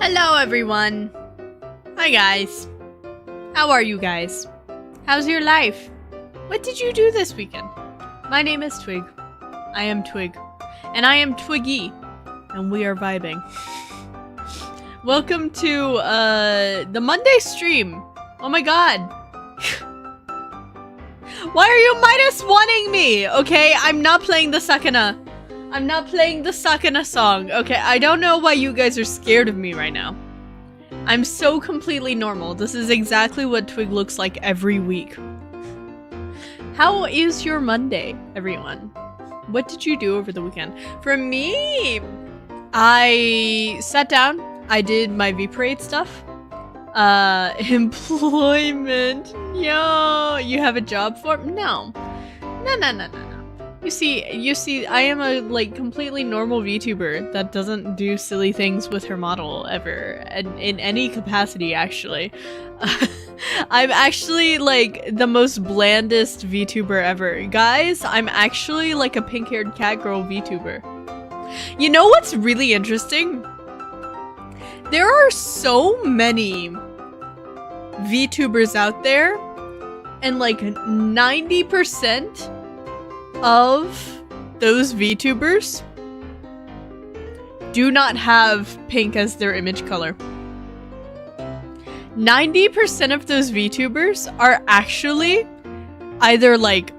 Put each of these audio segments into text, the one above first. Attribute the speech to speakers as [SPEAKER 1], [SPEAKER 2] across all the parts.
[SPEAKER 1] Hello everyone! Hi guys! How are you guys? How's your life? What did you do this weekend? My name is Twig. I am Twig. And I am Twiggy. And we are vibing. Welcome to the Monday stream! Oh my god! Why are you -1ing me? Okay, I'm not playing the Sakana. I'm not playing the Sakana song. Okay, I don't know why you guys are scared of me right now. I'm so completely normal. This is exactly what Twig looks like every week. How is your Monday, everyone? What did you do over the weekend? For me, I sat down. I did my V-Parade stuff. Employment. Yo, you have a job for? No. No. You see, I am a, like, completely normal VTuber that doesn't do silly things with her model ever, in any capacity, actually. I'm actually, like, the most blandest VTuber ever. Guys, I'm actually, like, a pink-haired cat girl VTuber. You know what's really interesting? There are so many VTubers out there, and, like, 90% of those VTubers do not have pink as their image color. 90% of those VTubers are actually either like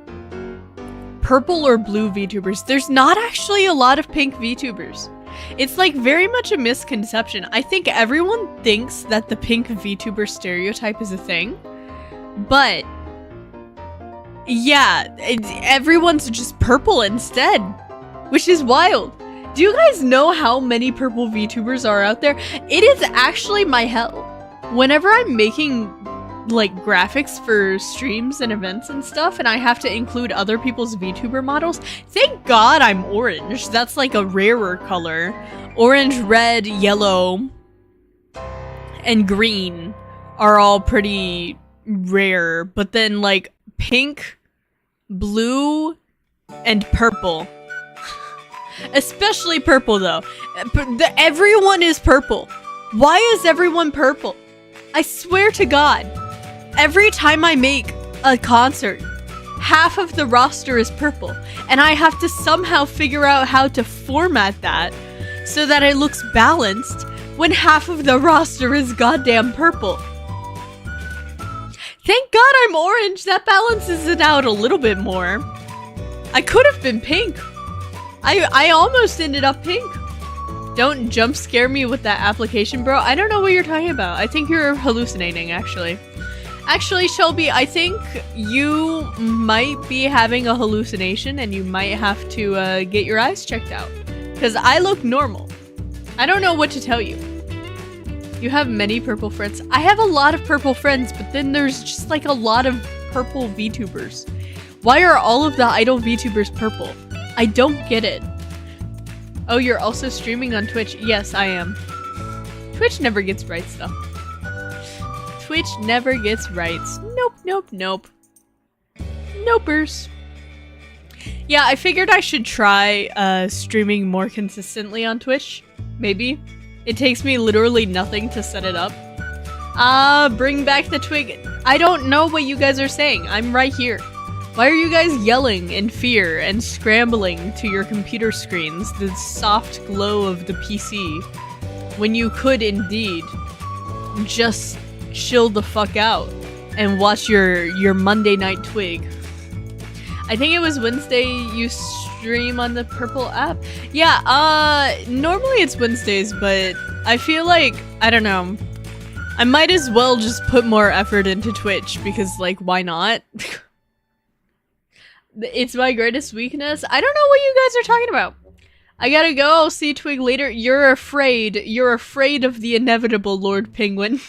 [SPEAKER 1] purple or blue VTubers. There's not actually a lot of pink VTubers. It's like very much a misconception. I think everyone thinks that the pink VTuber stereotype is a thing, but yeah, everyone's just purple instead, which is wild. Do you guys know how many purple VTubers are out there? It is actually my hell. Whenever I'm making, like, graphics for streams and events and stuff, and I have to include other people's VTuber models, thank God I'm orange. That's like a rarer color. Orange, red, yellow, and green are all pretty rare, but then like pink, blue, and purple. Especially purple though. Everyone is purple. Why is everyone purple? I swear to God, every time I make a concert, half of the roster is purple, and I have to somehow figure out how to format that so that it looks balanced when half of the roster is goddamn purple. Thank God I'm orange. That balances it out a little bit more. I could have been pink. I almost ended up pink. Don't jump scare me with that application, bro. I don't know what you're talking about. I think you're hallucinating, actually. Actually, Shelby, I think you might be having a hallucination and you might have to get your eyes checked out. Because I look normal. I don't know what to tell you. You have many purple friends. I have a lot of purple friends, but then there's just like a lot of purple VTubers. Why are all of the idol VTubers purple? I don't get it. Oh, you're also streaming on Twitch? Yes, I am. Twitch never gets right stuff. Twitch never gets rights. Nope, nope, nope. Nopers. Yeah, I figured I should try streaming more consistently on Twitch. Maybe. It takes me literally nothing to set it up. Bring back the Twig. I don't know what you guys are saying. I'm right here. Why are you guys yelling in fear and scrambling to your computer screens, the soft glow of the PC, when you could indeed just chill the fuck out and watch your Monday night Twig? I think it was Wednesday you stream on the purple app. Yeah, normally it's Wednesdays, but I feel like, I don't know, I might as well just put more effort into Twitch because, like, why not? It's my greatest weakness. I don't know what you guys are talking about. I gotta go. I'll see Twig later. You're afraid. You're afraid of the inevitable, Lord Penguin.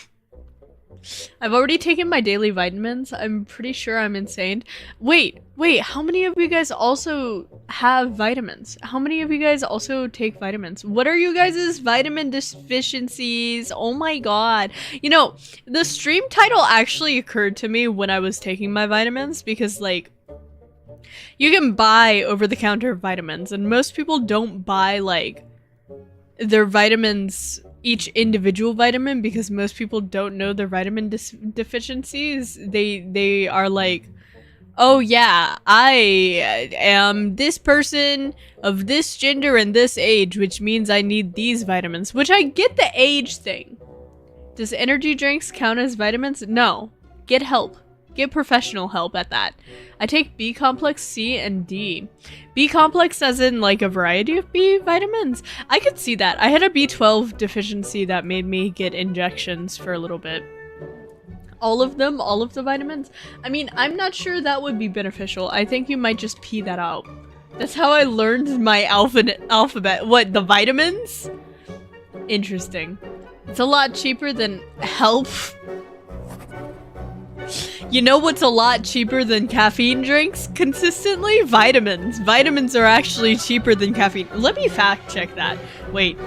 [SPEAKER 1] I've already taken my daily vitamins. I'm pretty sure I'm insane. Wait, how many of you guys also have vitamins? How many of you guys also take vitamins? What are you guys' vitamin deficiencies? Oh my god. You know, the stream title actually occurred to me when I was taking my vitamins because, like, you can buy over-the-counter vitamins, and most people don't buy, like, their vitamins, each individual vitamin, because most people don't know their vitamin deficiencies. They are like, oh yeah, I am this person of this gender and this age, which means I need these vitamins, which I get the age thing. Does energy drinks count as vitamins? No. Get help. Get professional help at that. I take B complex, C, and D. B complex as in like a variety of B vitamins. I could see that. I had a B12 deficiency that made me get injections for a little bit. All of them? All of the vitamins? I mean, I'm not sure that would be beneficial. I think you might just pee that out. That's how I learned my alphabet. What, the vitamins? Interesting. It's a lot cheaper than help. You know what's a lot cheaper than caffeine drinks consistently? Vitamins. Vitamins are actually cheaper than caffeine. Let me fact check that. Wait.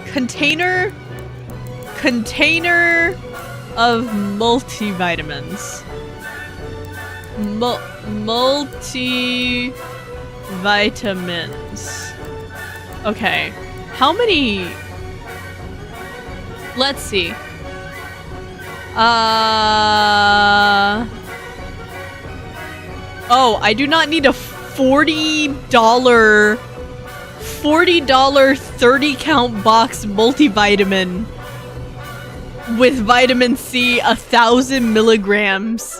[SPEAKER 1] Container of multivitamins. Multivitamins. Okay. How many? Let's see. Oh, I do not need a $40 30 count box multivitamin with vitamin C 1,000 milligrams.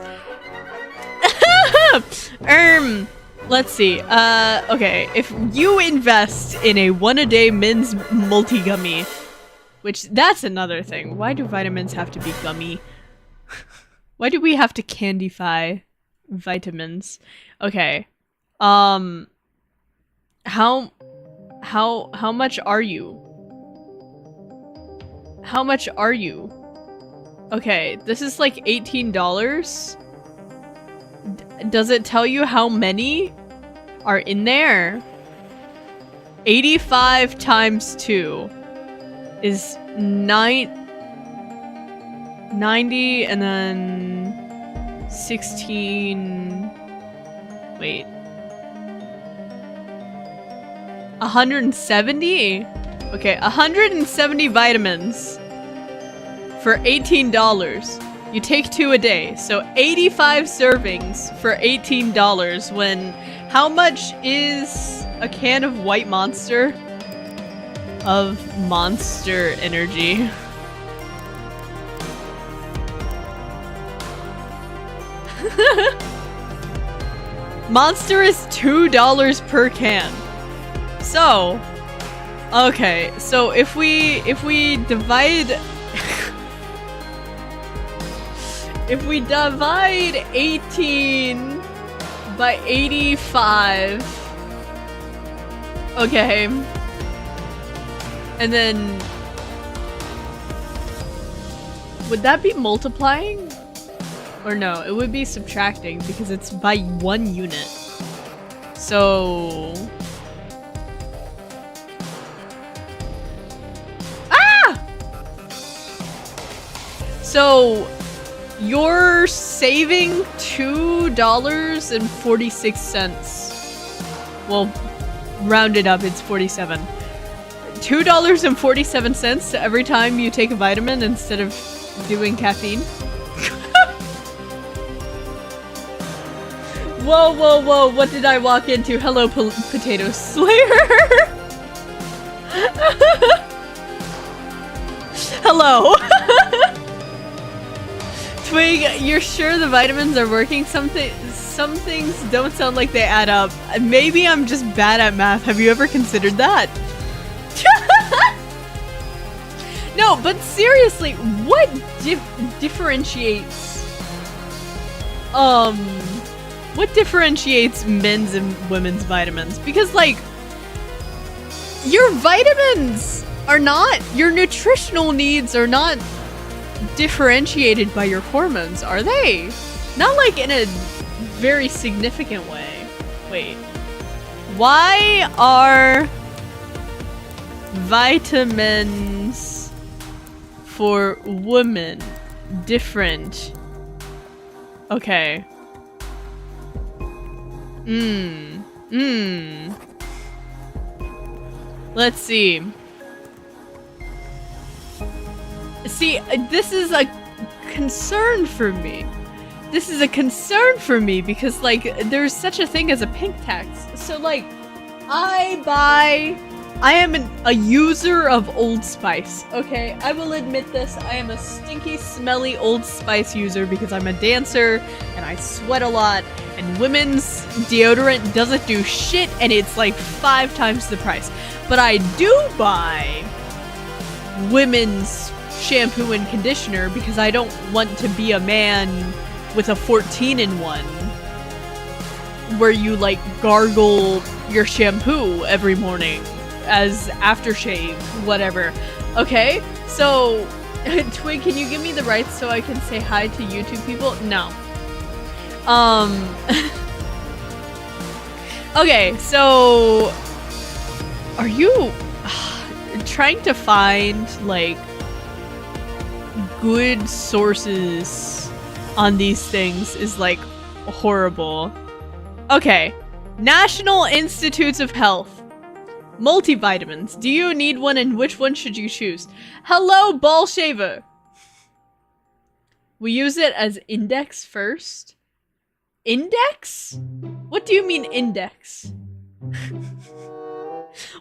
[SPEAKER 1] Let's see. Okay, if you invest in a 1-a-day men's multi-gummy, which, that's another thing. Why do vitamins have to be gummy? Why do we have to candyfy vitamins? Okay. How much are you? How much are you? Okay, this is like $18. Does it tell you how many are in there? 85 times 2 is 90, and then 16... Wait. 170? Okay, 170 vitamins for $18. You take 2 a day, so 85 servings for $18 when... How much is a can of White Monster? Of Monster Energy. Monster is $2 per can. So, okay, so if we divide if we divide 18 by 85, okay, and then would that be multiplying? Or no, it would be subtracting because it's by 1 unit. So... Ah! So, you're saving $2.46. Well, rounded up, it's 47. $2.47 every time you take a vitamin instead of doing caffeine. Whoa, whoa, whoa, what did I walk into? Hello, Potato Slayer! Hello! Twig, you're sure the vitamins are working? Some things don't sound like they add up. Maybe I'm just bad at math. Have you ever considered that? No, but seriously, what differentiates... What differentiates men's and women's vitamins? Because, like, your vitamins are not, your nutritional needs are not differentiated by your hormones, are they? Not, like, in a very significant way. Wait. Why are vitamins for women different? Okay. Let's see. See, this is a concern for me. This is a concern for me because, like, there's such a thing as a pink tax. So, like, I am a user of Old Spice, okay? I will admit this. I am a stinky, smelly Old Spice user because I'm a dancer and I sweat a lot. And women's deodorant doesn't do shit and it's like 5 times the price. But I do buy women's shampoo and conditioner because I don't want to be a man with a 14-in-1 where you like gargle your shampoo every morning as aftershave, whatever. Okay, so Twig, can you give me the rights so I can say hi to YouTube people? No. Okay, so are you trying to find like good sources on these things is like horrible. Okay, National Institutes of Health. Multivitamins. Do you need one and which one should you choose? Hello, Ball Shaver. We use it as index first. Index? What do you mean index?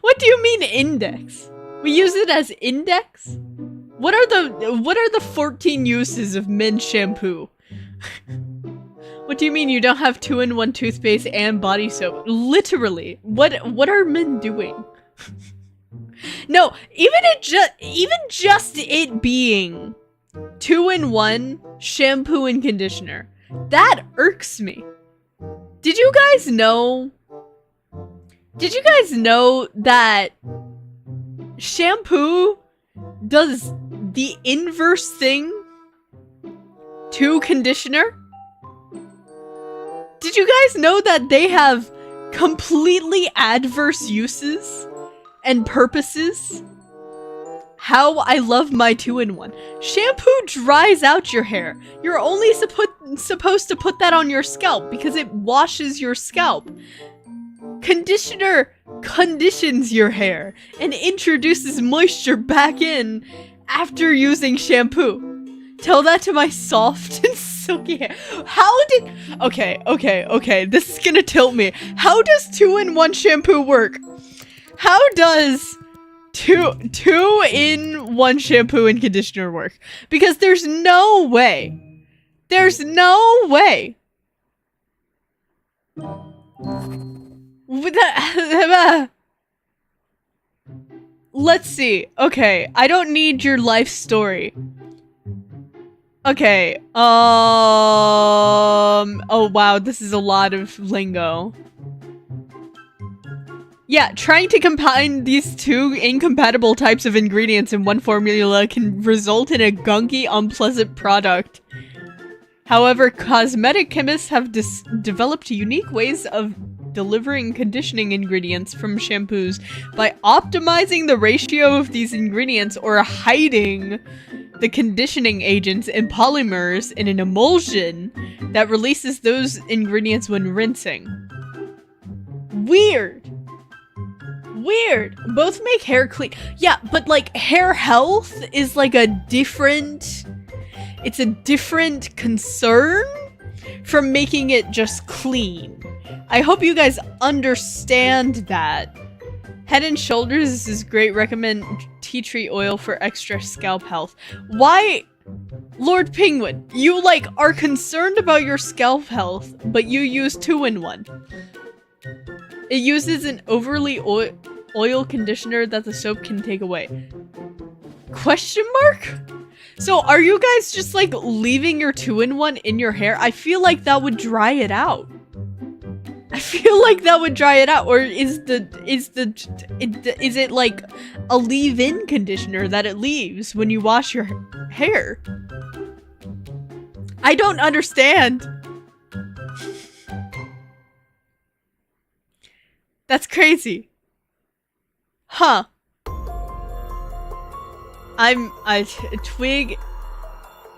[SPEAKER 1] What do you mean index? We use it as index? What are the 14 uses of men's shampoo? What do you mean you don't have 2-in-1 toothpaste and body soap? Literally. What are men doing? No, even just it being 2-in-1 shampoo and conditioner. That irks me. Did you guys know that shampoo does the inverse thing to conditioner? Did you guys know that they have completely adverse uses? and purposes. How I love my 2-in-1. Shampoo dries out your hair. You're only supposed to put that on your scalp because it washes your scalp. Conditioner conditions your hair and introduces moisture back in after using shampoo. Tell that to my soft and silky hair. How did... Okay. This is gonna tilt me. How does 2-in-1 shampoo work? How does... two-in-1 shampoo and conditioner work? Because there's no way. There's no way. Let's see. Okay, I don't need your life story. Okay, oh wow, this is a lot of lingo. Yeah, trying to combine these two incompatible types of ingredients in one formula can result in a gunky, unpleasant product. However, cosmetic chemists have developed unique ways of delivering conditioning ingredients from shampoos by optimizing the ratio of these ingredients or hiding the conditioning agents in polymers in an emulsion that releases those ingredients when rinsing. Weird. Weird. Both make hair clean. Yeah, but like hair health is like a different... It's a different concern from making it just clean. I hope you guys understand that. Head and Shoulders is great. Recommend tea tree oil for extra scalp health. Why, Lord Penguin, you like are concerned about your scalp health, but you use 2-in-1. It uses an overly oil conditioner that the soap can take away. Question mark? So are you guys just like leaving your 2-in-1 in your hair? I feel like that would dry it out. I feel like that would dry it out. Or is it like a leave-in conditioner that it leaves when you wash your hair? I don't understand. That's crazy. Huh. Twig,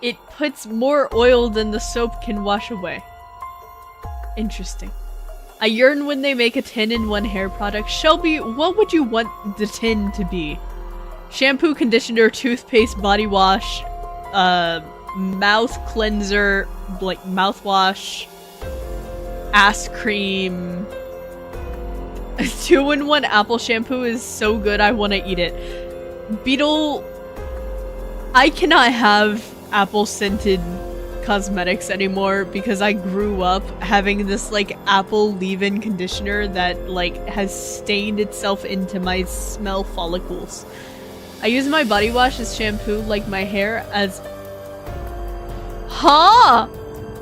[SPEAKER 1] it puts more oil than the soap can wash away. Interesting. I yearn when they make a 10-in-1 hair product. Shelby, what would you want the 10 to be? Shampoo, conditioner, toothpaste, body wash, mouth cleanser, like mouthwash, ass cream. 2-in-1 apple shampoo is so good, I want to eat it. Beetle, I cannot have apple scented cosmetics anymore because I grew up having this like apple leave-in conditioner that like has stained itself into my smell follicles. I use my body wash as shampoo, like my hair as... Huh?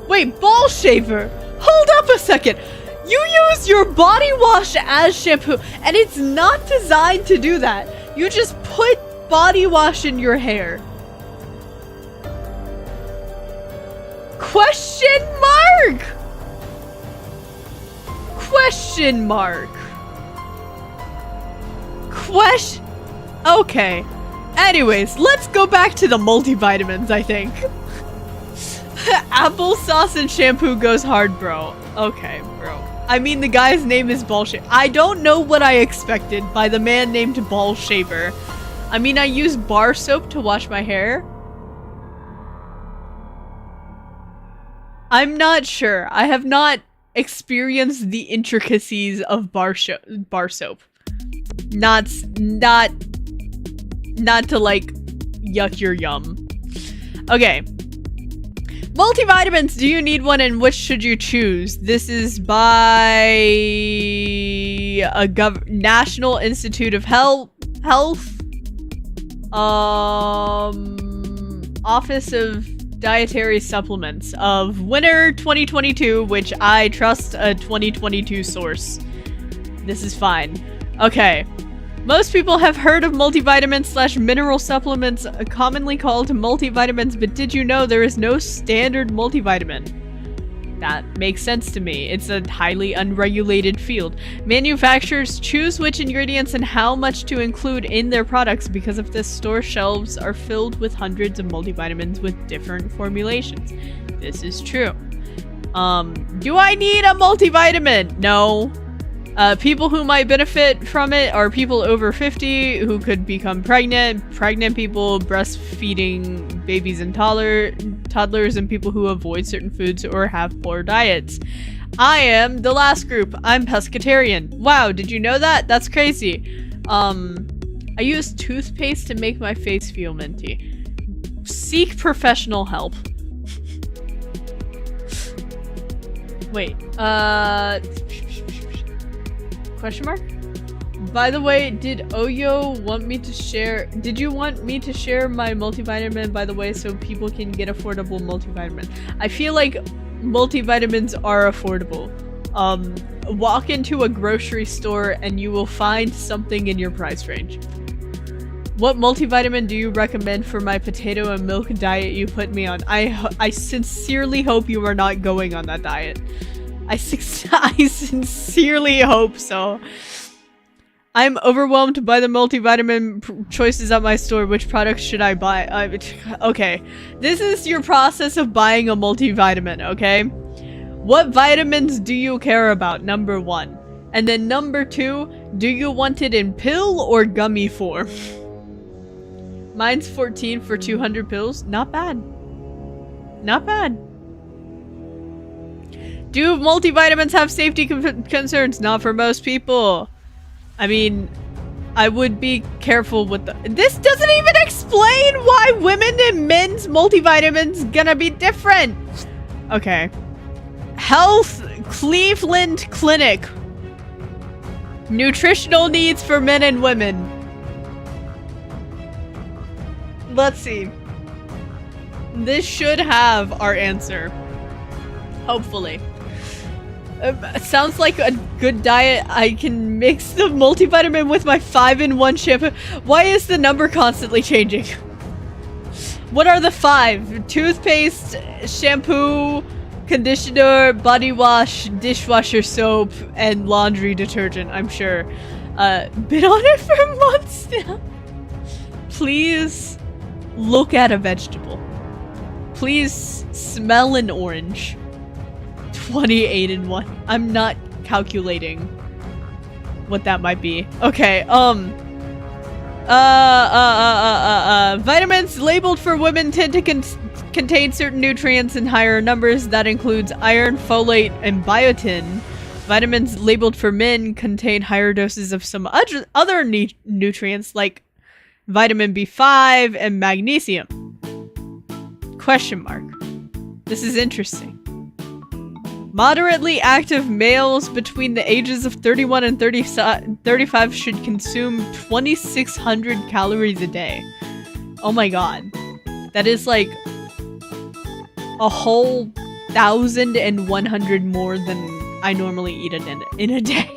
[SPEAKER 1] Wait, ball shaver! Hold up a second! You use your body wash as shampoo, and it's not designed to do that. You just put body wash in your hair. Question mark? Question mark. Okay. Anyways, let's go back to the multivitamins, I think. Applesauce and shampoo goes hard, bro. Okay, bro. I mean, the guy's name is Ball Shaver. I don't know what I expected by the man named Ball Shaver. I mean, I use bar soap to wash my hair. I'm not sure. I have not experienced the intricacies of bar soap. Not to like yuck your yum. Okay. Multivitamins, do you need one and which should you choose? This is by a National Institute of Health. Office of Dietary Supplements of Winter 2022, which I trust a 2022 source. This is fine. Okay. Most people have heard of multivitamins / mineral supplements, commonly called multivitamins, but did you know there is no standard multivitamin? That makes sense to me. It's a highly unregulated field. Manufacturers choose which ingredients and how much to include in their products. Because of this, store shelves are filled with hundreds of multivitamins with different formulations. This is true. Do I need a multivitamin? No. People who might benefit from it are people over 50 who could become pregnant people, breastfeeding babies and toddlers, and people who avoid certain foods or have poor diets. I am the last group. I'm pescatarian. Wow, did you know that? That's crazy. I use toothpaste to make my face feel minty. Seek professional help. Wait, question mark? By the way, did Oyo want me to share- did you want me to share my multivitamin, by the way, so people can get affordable multivitamin? I feel like multivitamins are affordable. Walk into a grocery store and you will find something in your price range. What multivitamin do you recommend for my potato and milk diet you put me on? I sincerely hope you are not going on that diet. I sincerely hope so. I'm overwhelmed by the multivitamin choices at my store. Which products should I buy? Okay. This is your process of buying a multivitamin, okay? What vitamins do you care about? Number 1. And then number 2, do you want it in pill or gummy form? Mine's 14 for 200 pills. Not bad. Not bad. Do multivitamins have safety concerns? Not for most people. I mean, I would be careful with the- This doesn't even explain why women and men's multivitamins gonna be different. Okay. Health Cleveland Clinic. Nutritional needs for men and women. Let's see. This should have our answer. Hopefully. Sounds like a good diet. I can mix the multivitamin with my 5-in-1 shampoo. Why is the number constantly changing? What are the 5? Toothpaste, shampoo, conditioner, body wash, dishwasher soap, and laundry detergent, I'm sure. Been on it for months now. Please look at a vegetable. Please smell an orange. 28-in-1. I'm not calculating what that might be. Okay, vitamins labeled for women tend to contain certain nutrients in higher numbers. That includes iron, folate, and biotin. Vitamins labeled for men contain higher doses of some other nutrients like vitamin B5 and magnesium. Question mark. This is interesting. Moderately active males between the ages of 31 and 35 should consume 2,600 calories a day. Oh my god. That is like a whole 1,100 more than I normally eat in a day.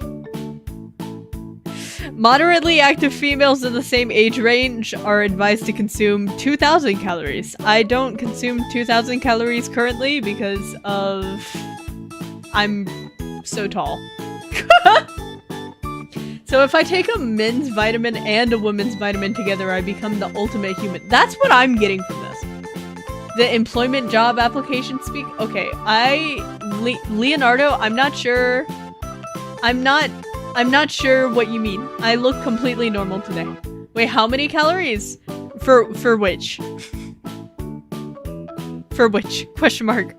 [SPEAKER 1] Moderately active females in the same age range are advised to consume 2,000 calories. I don't consume 2,000 calories currently because of... I'm so tall. So if I take a men's vitamin and a woman's vitamin together, I become the ultimate human. That's what I'm getting from this. The employment job application speak. Okay, Leonardo, I'm not sure. I'm not sure what you mean. I look completely normal today. Wait, how many calories? For which? For which? Question mark.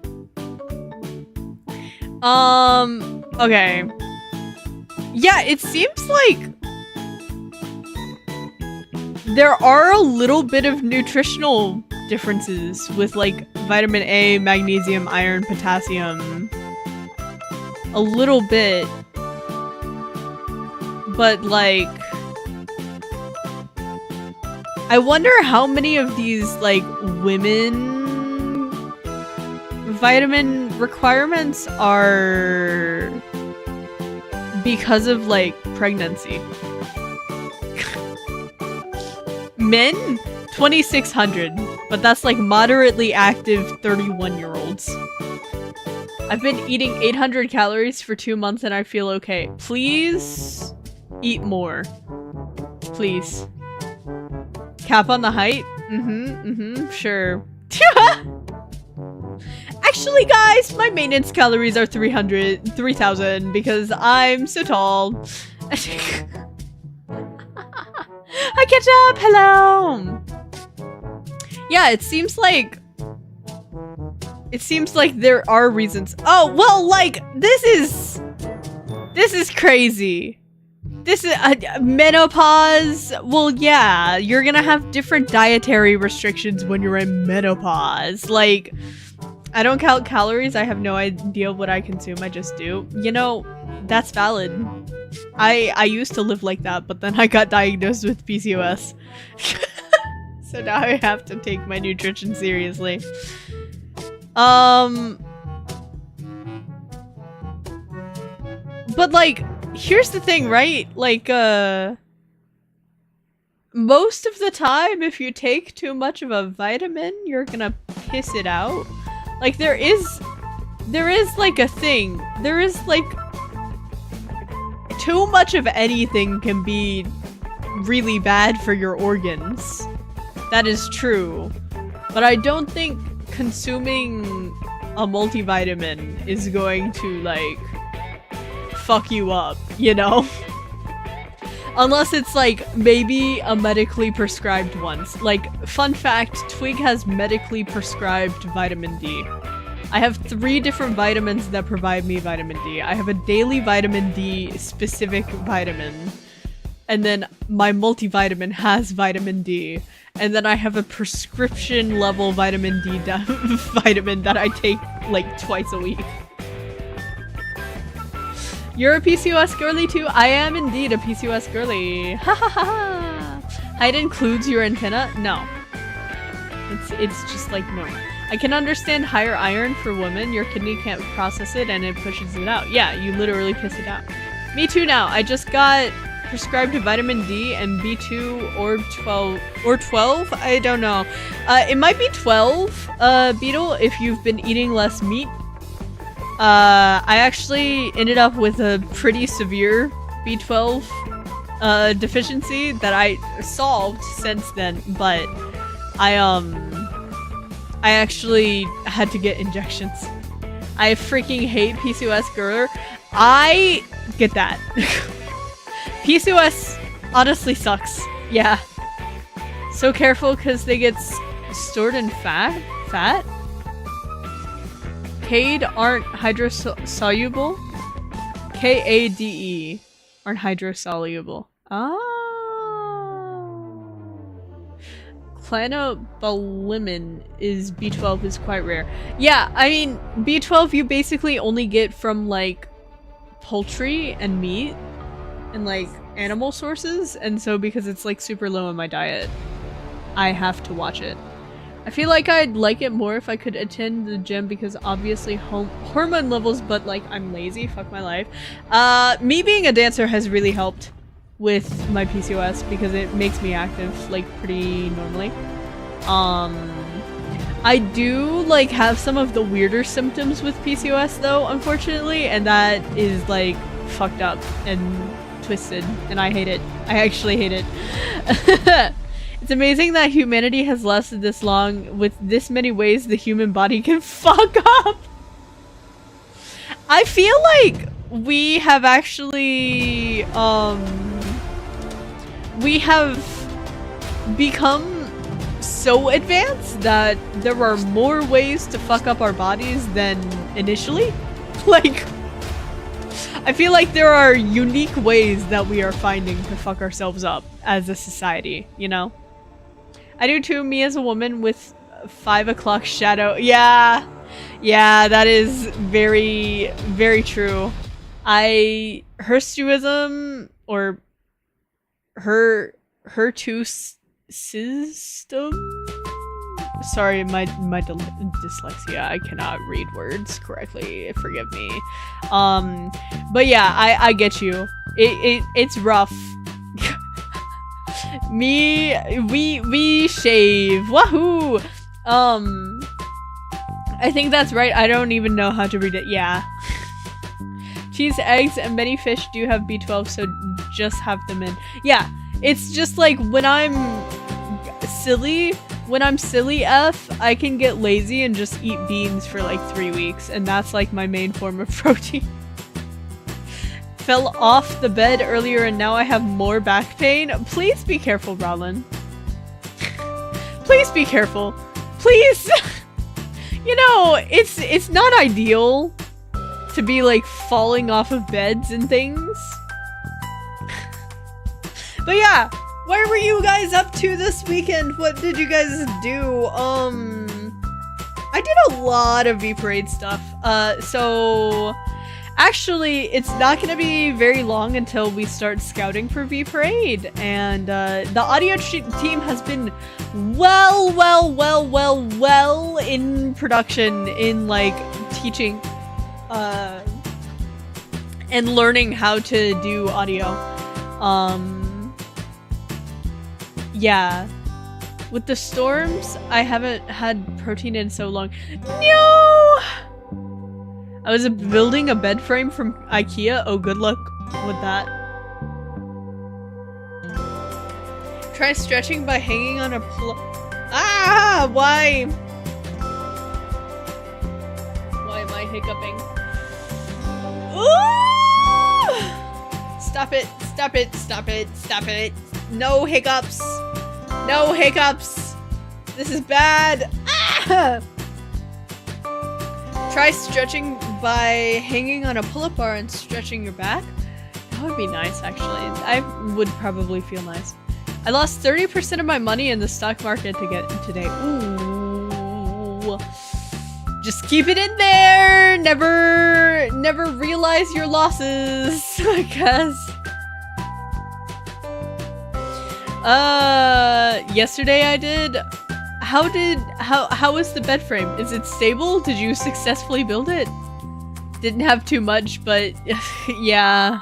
[SPEAKER 1] Okay. Yeah, it seems like there are a little bit of nutritional differences with like vitamin A, magnesium, iron, potassium. A little bit. But like, I wonder how many of these like women vitamin requirements are because of like pregnancy. Men 2,600, but that's like moderately active 31-year-olds. I've been eating 800 calories for 2 months and I feel okay. Please eat more. Please. Cap on the height? Sure. Actually, guys, my maintenance calories are 3,000 because I'm so tall. Hi, Ketchup! Hello! Yeah, it seems like there are reasons. Oh, well, like, this is crazy. This is menopause. Well, yeah, you're gonna have different dietary restrictions when you're in menopause. Like, I don't count calories. I have no idea what I consume. I just do. You know, that's valid. I used to live like that, but then I got diagnosed with PCOS. So now I have to take my nutrition seriously. But like, here's the thing, right? Like, most of the time, if you take too much of a vitamin, you're gonna piss it out. Like, there is like a thing. There is like, too much of anything can be really bad for your organs. That is true. But I don't think consuming a multivitamin is going to, like, fuck you up, you know? Unless it's, like, maybe a medically prescribed one. Like, fun fact, Twig has medically prescribed vitamin D. I have 3 different vitamins that provide me vitamin D. I have a daily vitamin D specific vitamin. And then my multivitamin has vitamin D. And then I have a prescription level vitamin D vitamin that I take like twice a week. You're a PCOS girly too? I am indeed a PCOS girly. Ha ha ha ha. Height includes your antenna? No. It's just like normal. I can understand higher iron for women. Your kidney can't process it and it pushes it out. Yeah, you literally piss it out. Me too now. I just got prescribed vitamin D and B2 or 12. I don't know. It might be 12, Beetle, if you've been eating less meat. I actually ended up with a pretty severe B12 deficiency that I solved since then, but I actually had to get injections. I freaking hate PCOS girl. I get that. PCOS honestly sucks. Yeah. So careful because they get stored in fat? Cade aren't hydrosoluble. Kade aren't hydrosoluble. Oh. Clanobalimin is B12 is quite rare. Yeah, I mean, B12 you basically only get from like poultry and meat and like animal sources, and so because it's like super low in my diet, I have to watch it. I feel like I'd like it more if I could attend the gym because obviously hormone levels, but like I'm lazy, fuck my life. Me being a dancer has really helped with my PCOS because it makes me active like pretty normally. I do like have some of the weirder symptoms with PCOS though, unfortunately, and that is like fucked up and twisted, and I hate it. I actually hate it. It's amazing that humanity has lasted this long with this many ways the human body can fuck up. I feel like we have actually, we have become so advanced that there are more ways to fuck up our bodies than initially. Like, I feel like there are unique ways that we are finding to fuck ourselves up as a society, you know? I do too, me as a woman with 5 o'clock shadow. Yeah, that is very, very true. Hirsuism, or her2 system? Sorry, my dyslexia. I cannot read words correctly. Forgive me. But yeah, I get you. It's rough. We shave. Wahoo! I think that's right. I don't even know how to read it. Yeah. Cheese, eggs, and many fish do have B12, so just have them in. Yeah, it's just like when I'm silly F, I can get lazy and just eat beans for like 3 weeks, and that's like my main form of protein. Fell off the bed earlier and now I have more back pain. Please be careful, Rollin. Please be careful. Please. You know, it's not ideal to be like falling off of beds and things. But yeah, what were you guys up to this weekend? What did you guys do? I did a lot of V-Parade stuff. So actually, it's not going to be very long until we start scouting for V-Parade, and the audio team has been well in production in like teaching and learning how to do audio. Yeah. With the storms, I haven't had protein in so long. No! I was building a bed frame from IKEA. Oh, good luck with that. Try stretching by hanging on a Ah! Why? Why am I hiccuping? Ooh! Stop it. Stop it. Stop it. Stop it. No hiccups. No hiccups. This is bad. Ah! Try stretching by hanging on a pull-up bar and stretching your back. That would be nice, actually. I would probably feel nice. I lost 30% of my money in the stock market today. Ooh. Just keep it in there. Never realize your losses, I guess. Yesterday I did. How is the bed frame? Is it stable? Did you successfully build it? Didn't have too much, but yeah.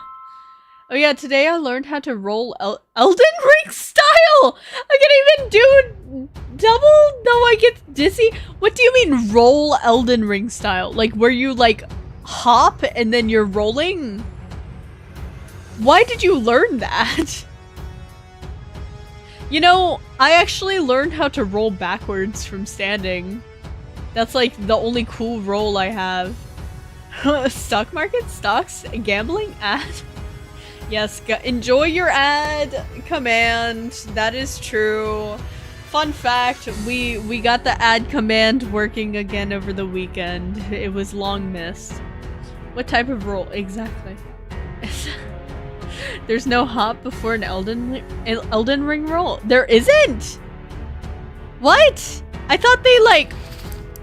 [SPEAKER 1] Oh yeah, today I learned how to roll Elden Ring style! I can even do double though I get dizzy. What do you mean roll Elden Ring style? Like where you like hop and then you're rolling? Why did you learn that? You know, I actually learned how to roll backwards from standing. That's like the only cool roll I have. Stock market? Stocks? Gambling? Ad? Yes, enjoy your ad command. That is true. Fun fact, we got the ad command working again over the weekend. It was long missed. What type of roll? Exactly. There's no hop before an Elden Ring roll. There isn't? What? I thought they like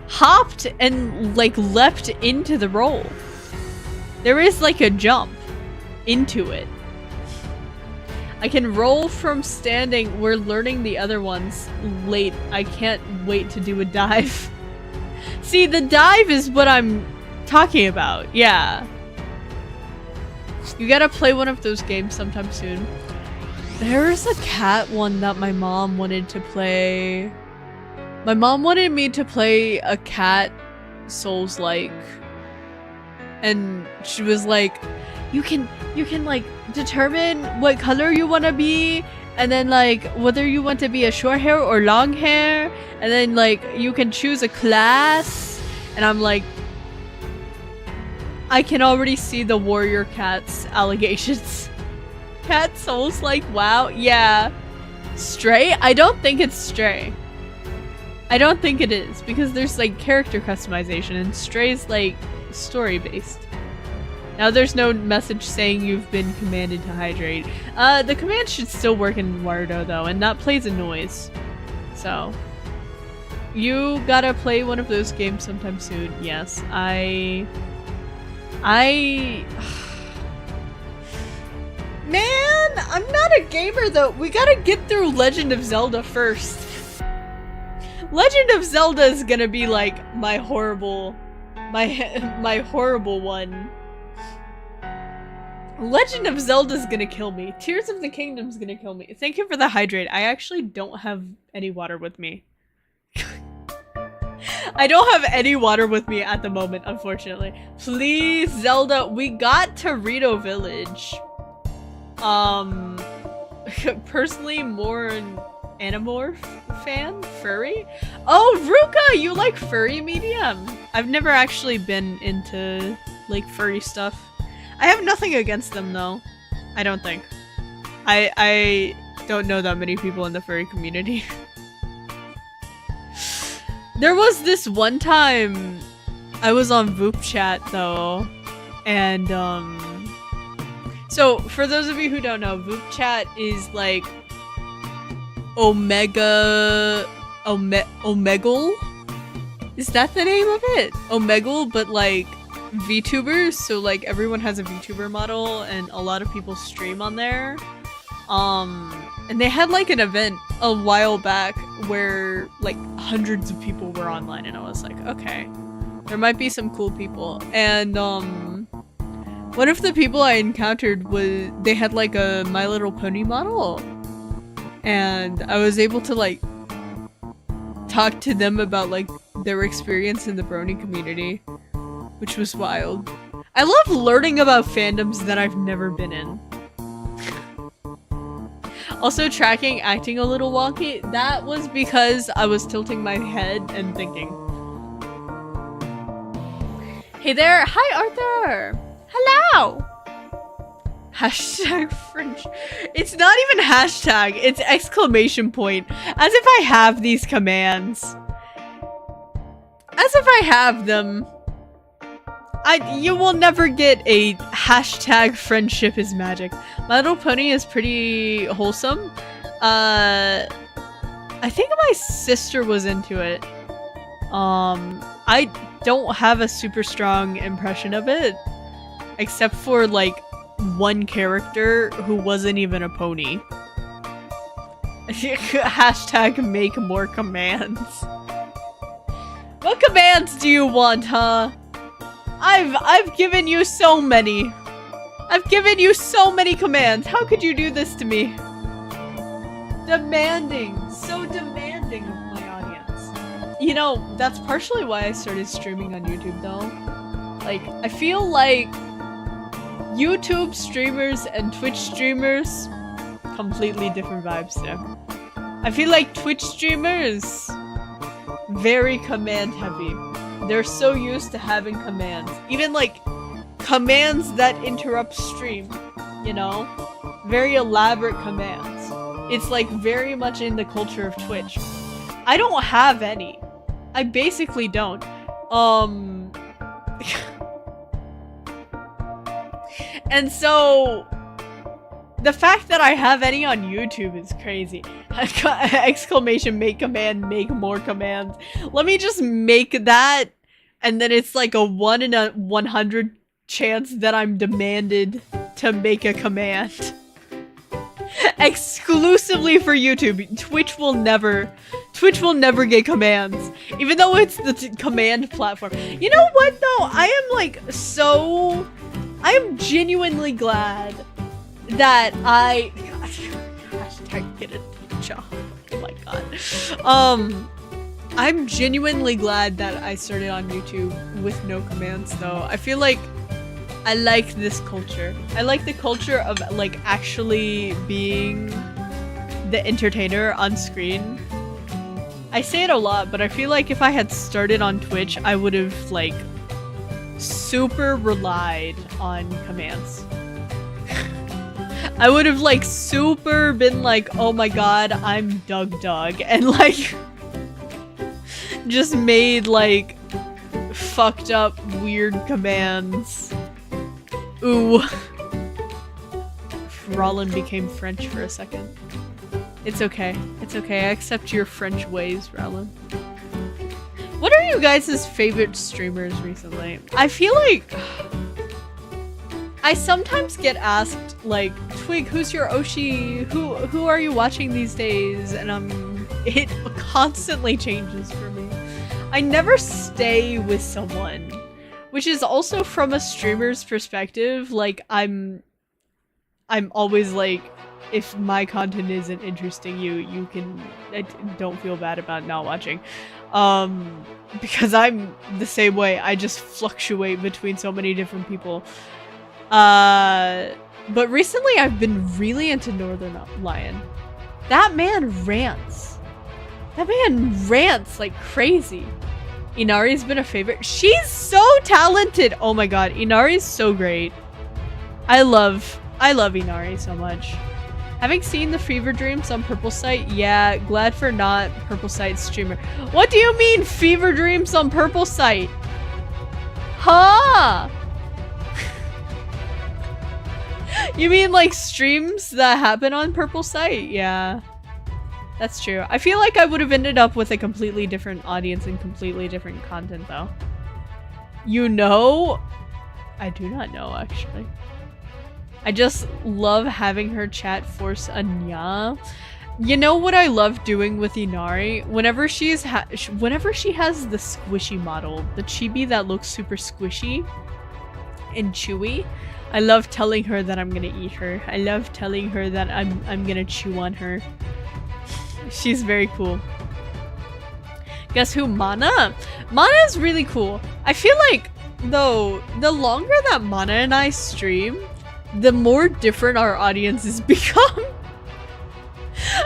[SPEAKER 1] hopped and like leapt into the roll. There is like a jump into it. I can roll from standing. We're learning the other ones late. I can't wait to do a dive. See, the dive is what I'm talking about. Yeah. You gotta play one of those games sometime soon. There's a cat one that my mom wanted to play. My mom wanted me to play a cat Souls-like. And she was like, you can like determine what color you want to be, and then like whether you want to be a short hair or long hair, and then like you can choose a class. And I'm like, I can already see the warrior cat's allegations. Cat Souls like, wow, yeah. Stray? I don't think it's Stray. I don't think it is, because there's like character customization and Stray's like story based. Now there's no message saying you've been commanded to hydrate. The command should still work in Warudo though, and that plays a noise. So you gotta play one of those games sometime soon. Yes, Man, I'm not a gamer though. We gotta get through Legend of Zelda first. Legend of Zelda is gonna be like my horrible one. Legend of Zelda's gonna kill me. Tears of the Kingdom's gonna kill me. Thank you for the hydrate. I actually don't have any water with me. I don't have any water with me at the moment, unfortunately. Please, Zelda, we got Torito Village. Personally, more an Animorph fan? Furry? Oh, Ruka, you like furry medium? I've never actually been into, like, furry stuff. I have nothing against them, though. I don't think. I don't know that many people in the furry community. There was this one time I was on Voop chat though, and so for those of you who don't know, Voop chat is like Omegle? Is that the name of it? Omegle, but like VTubers, so like everyone has a VTuber model and a lot of people stream on there. And they had like an event a while back where like hundreds of people were online, and I was like, okay, there might be some cool people. And one of the people I encountered was, they had like a My Little Pony model, and I was able to like talk to them about like their experience in the brony community, which was wild. I love learning about fandoms that I've never been in. Also, tracking acting a little wonky. That was because I was tilting my head and thinking. Hey there! Hi, Arthur! Hello! Hashtag French. It's not even hashtag, it's exclamation point. As if I have these commands. As if I have them. You will never get a hashtag friendship is magic. My Little Pony is pretty wholesome. I think my sister was into it. I don't have a super strong impression of it, except for like one character who wasn't even a pony. Hashtag make more commands. What commands do you want, huh? I've given you so many. I've given you so many commands. How could you do this to me? Demanding. So demanding of my audience. You know, that's partially why I started streaming on YouTube though. Like, I feel like YouTube streamers and Twitch streamers, completely different vibes there. I feel like Twitch streamers, very command heavy. They're so used to having commands. Even like commands that interrupt stream, you know? Very elaborate commands. It's like very much in the culture of Twitch. I don't have any. I basically don't. And so the fact that I have any on YouTube is crazy. Exclamation make command, make more commands. Let me just make that, and then it's like a 1 in a 100 chance that I'm demanded to make a command. Exclusively for YouTube. Twitch will never get commands, even though it's the command platform. You know what though? I am genuinely glad that hashtag get a job. Oh my god. I'm genuinely glad that I started on YouTube with no commands though. I feel like I like this culture. I like the culture of like actually being the entertainer on screen. I say it a lot, but I feel like if I had started on Twitch, I would have like super relied on commands. I would have like super been like, oh my god, I'm Doug, and like just made like fucked up weird commands. Ooh. Rollin became French for a second. It's okay. It's okay. I accept your French ways, Rollin. What are you guys' favorite streamers recently? I feel like I sometimes get asked, like, Twig, who's your Oshi? Who are you watching these days? And it constantly changes for me. I never stay with someone, which is also from a streamer's perspective. Like, I'm always like if my content isn't interesting you can don't feel bad about not watching. Because I'm the same way. I just fluctuate between so many different people. But recently I've been really into Northern Lion. That man rants. That man rants like crazy. Inari's been a favorite. She's so talented. Oh my god, Inari's so great. I love Inari so much. Having seen the Fever Dreams on Purple Site, yeah, glad for not Purple Site streamer. What do you mean Fever Dreams on Purple Site? Huh? You mean like streams that happen on Purple Site? Yeah. That's true. I feel like I would have ended up with a completely different audience and completely different content though. You know? I do not know actually. I just love having her chat force a nya. You know what I love doing with Inari? Whenever she has the squishy model, the chibi that looks super squishy and chewy, I love telling her that I'm gonna eat her. I love telling her that I'm gonna chew on her. She's very cool. Guess who? Mana? Mana is really cool. I feel like, though, the longer that Mana and I stream, the more different our audiences become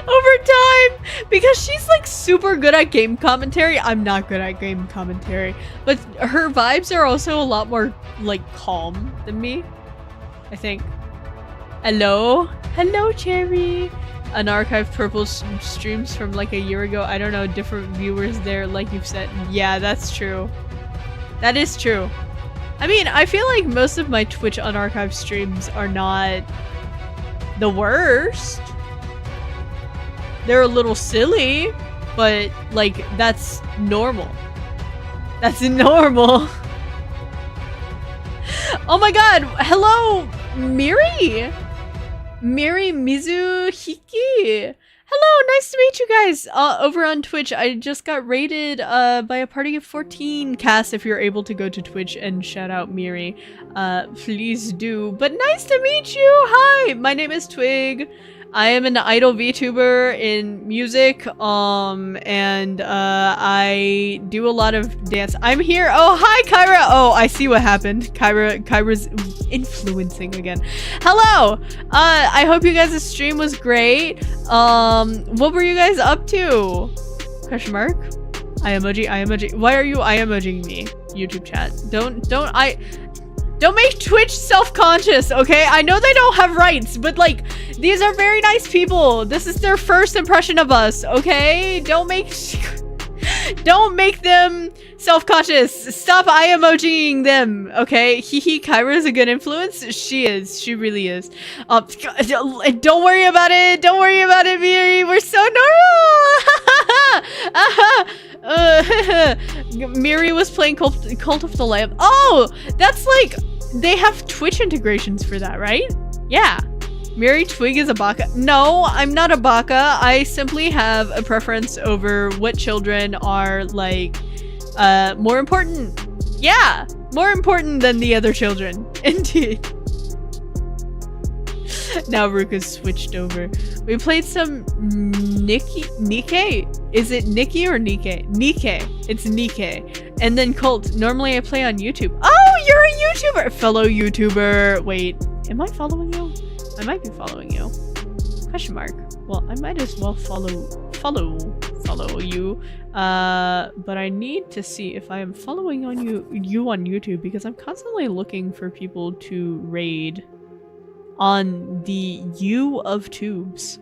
[SPEAKER 1] over time. Because she's like super good at game commentary. I'm not good at game commentary. But her vibes are also a lot more like calm than me, I think. Hello? Hello, Cherry. Unarchived Purple streams from like a year ago. I don't know, different viewers there, like you've said. Yeah, that's true. That is true. I mean, I feel like most of my Twitch unarchived streams are not the worst. They're a little silly, but like, that's normal. That's normal. Oh my god, hello, Miri! Miri Mizuhiki! Hello, nice to meet you guys! Over on Twitch, I just got raided by a party of 14. Cass, if you're able to go to Twitch and shout out Miri, please do. But nice to meet you! Hi, my name is Twig. I am an idol VTuber in music, and I do a lot of dance. I'm here. Oh, hi, Kyra. Oh, I see what happened. Kyra's influencing again. Hello. I hope you guys' stream was great. What were you guys up to? Question mark? I emoji. Why are you I-emojiing me? YouTube chat. Don't make Twitch self-conscious, okay? I know they don't have rights, but like, these are very nice people. This is their first impression of us, okay? Don't make them self-conscious. Stop I-emojiing them, okay? Hehe, Kyra is a good influence. She is. She really is. Don't worry about it. Don't worry about it, Miri. We're so normal. Miri was playing Cult of the Lamb. Oh, that's like, they have Twitch integrations for that, right? Yeah. Miri Twig is a baka. No, I'm not a baka. I simply have a preference over what children are like, more important. Yeah, more important than the other children. Indeed. Now Ruka's switched over. We played some Nikkei? Is it Nikki or Nikkei? Nikkei. It's Nikkei. And then Cult. Normally I play on YouTube. Oh, you're a YouTuber! Fellow YouTuber. Wait, am I following you? I might be following you. Question mark. Well, I might as well follow you. But I need to see if I am following on you on YouTube, because I'm constantly looking for people to raid on the U of tubes.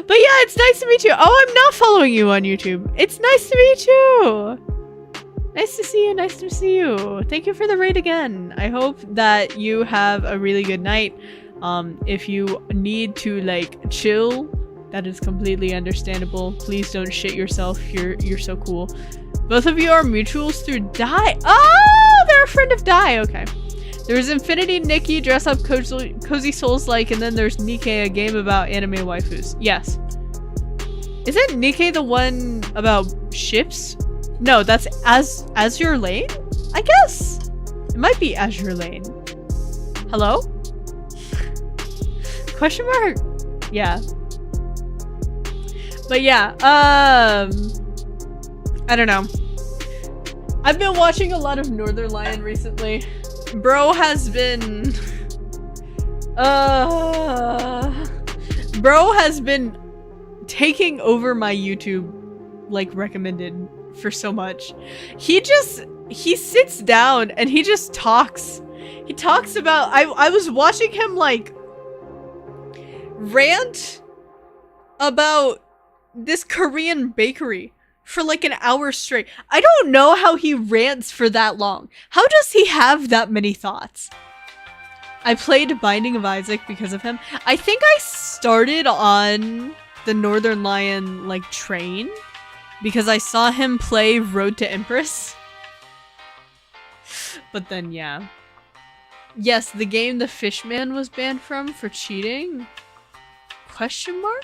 [SPEAKER 1] But yeah, it's nice to meet you. Oh, I'm not following you on YouTube. It's nice to meet you. Nice to see you. Nice to see you. Thank you for the raid again. I hope that you have a really good night. If you need to like chill, that is completely understandable. Please don't shit yourself. You're so cool. Both of you are mutuals through Dai. Oh, they're a friend of Dai. Okay. There's Infinity Nikki, Dress Up Cozy Souls Like, and then there's Nikkei, a game about anime waifus. Yes. Isn't Nikkei the one about ships? No, that's Azure Lane? I guess. It might be Azure Lane. Hello? Question mark? Yeah. But yeah, I don't know. I've been watching a lot of Northern Lion recently. Bro has been... Bro has been taking over my YouTube, like, recommended for so much. He sits down and he just talks. He talks about... I was watching him, like, rant about this Korean bakery for like an hour straight. I don't know how he rants for that long. How does he have that many thoughts? I played Binding of Isaac because of him. I think I started on the Northern Lion like train because I saw him play Road to Empress. But then yeah. Yes, the game the Fishman was banned from for cheating? Question mark?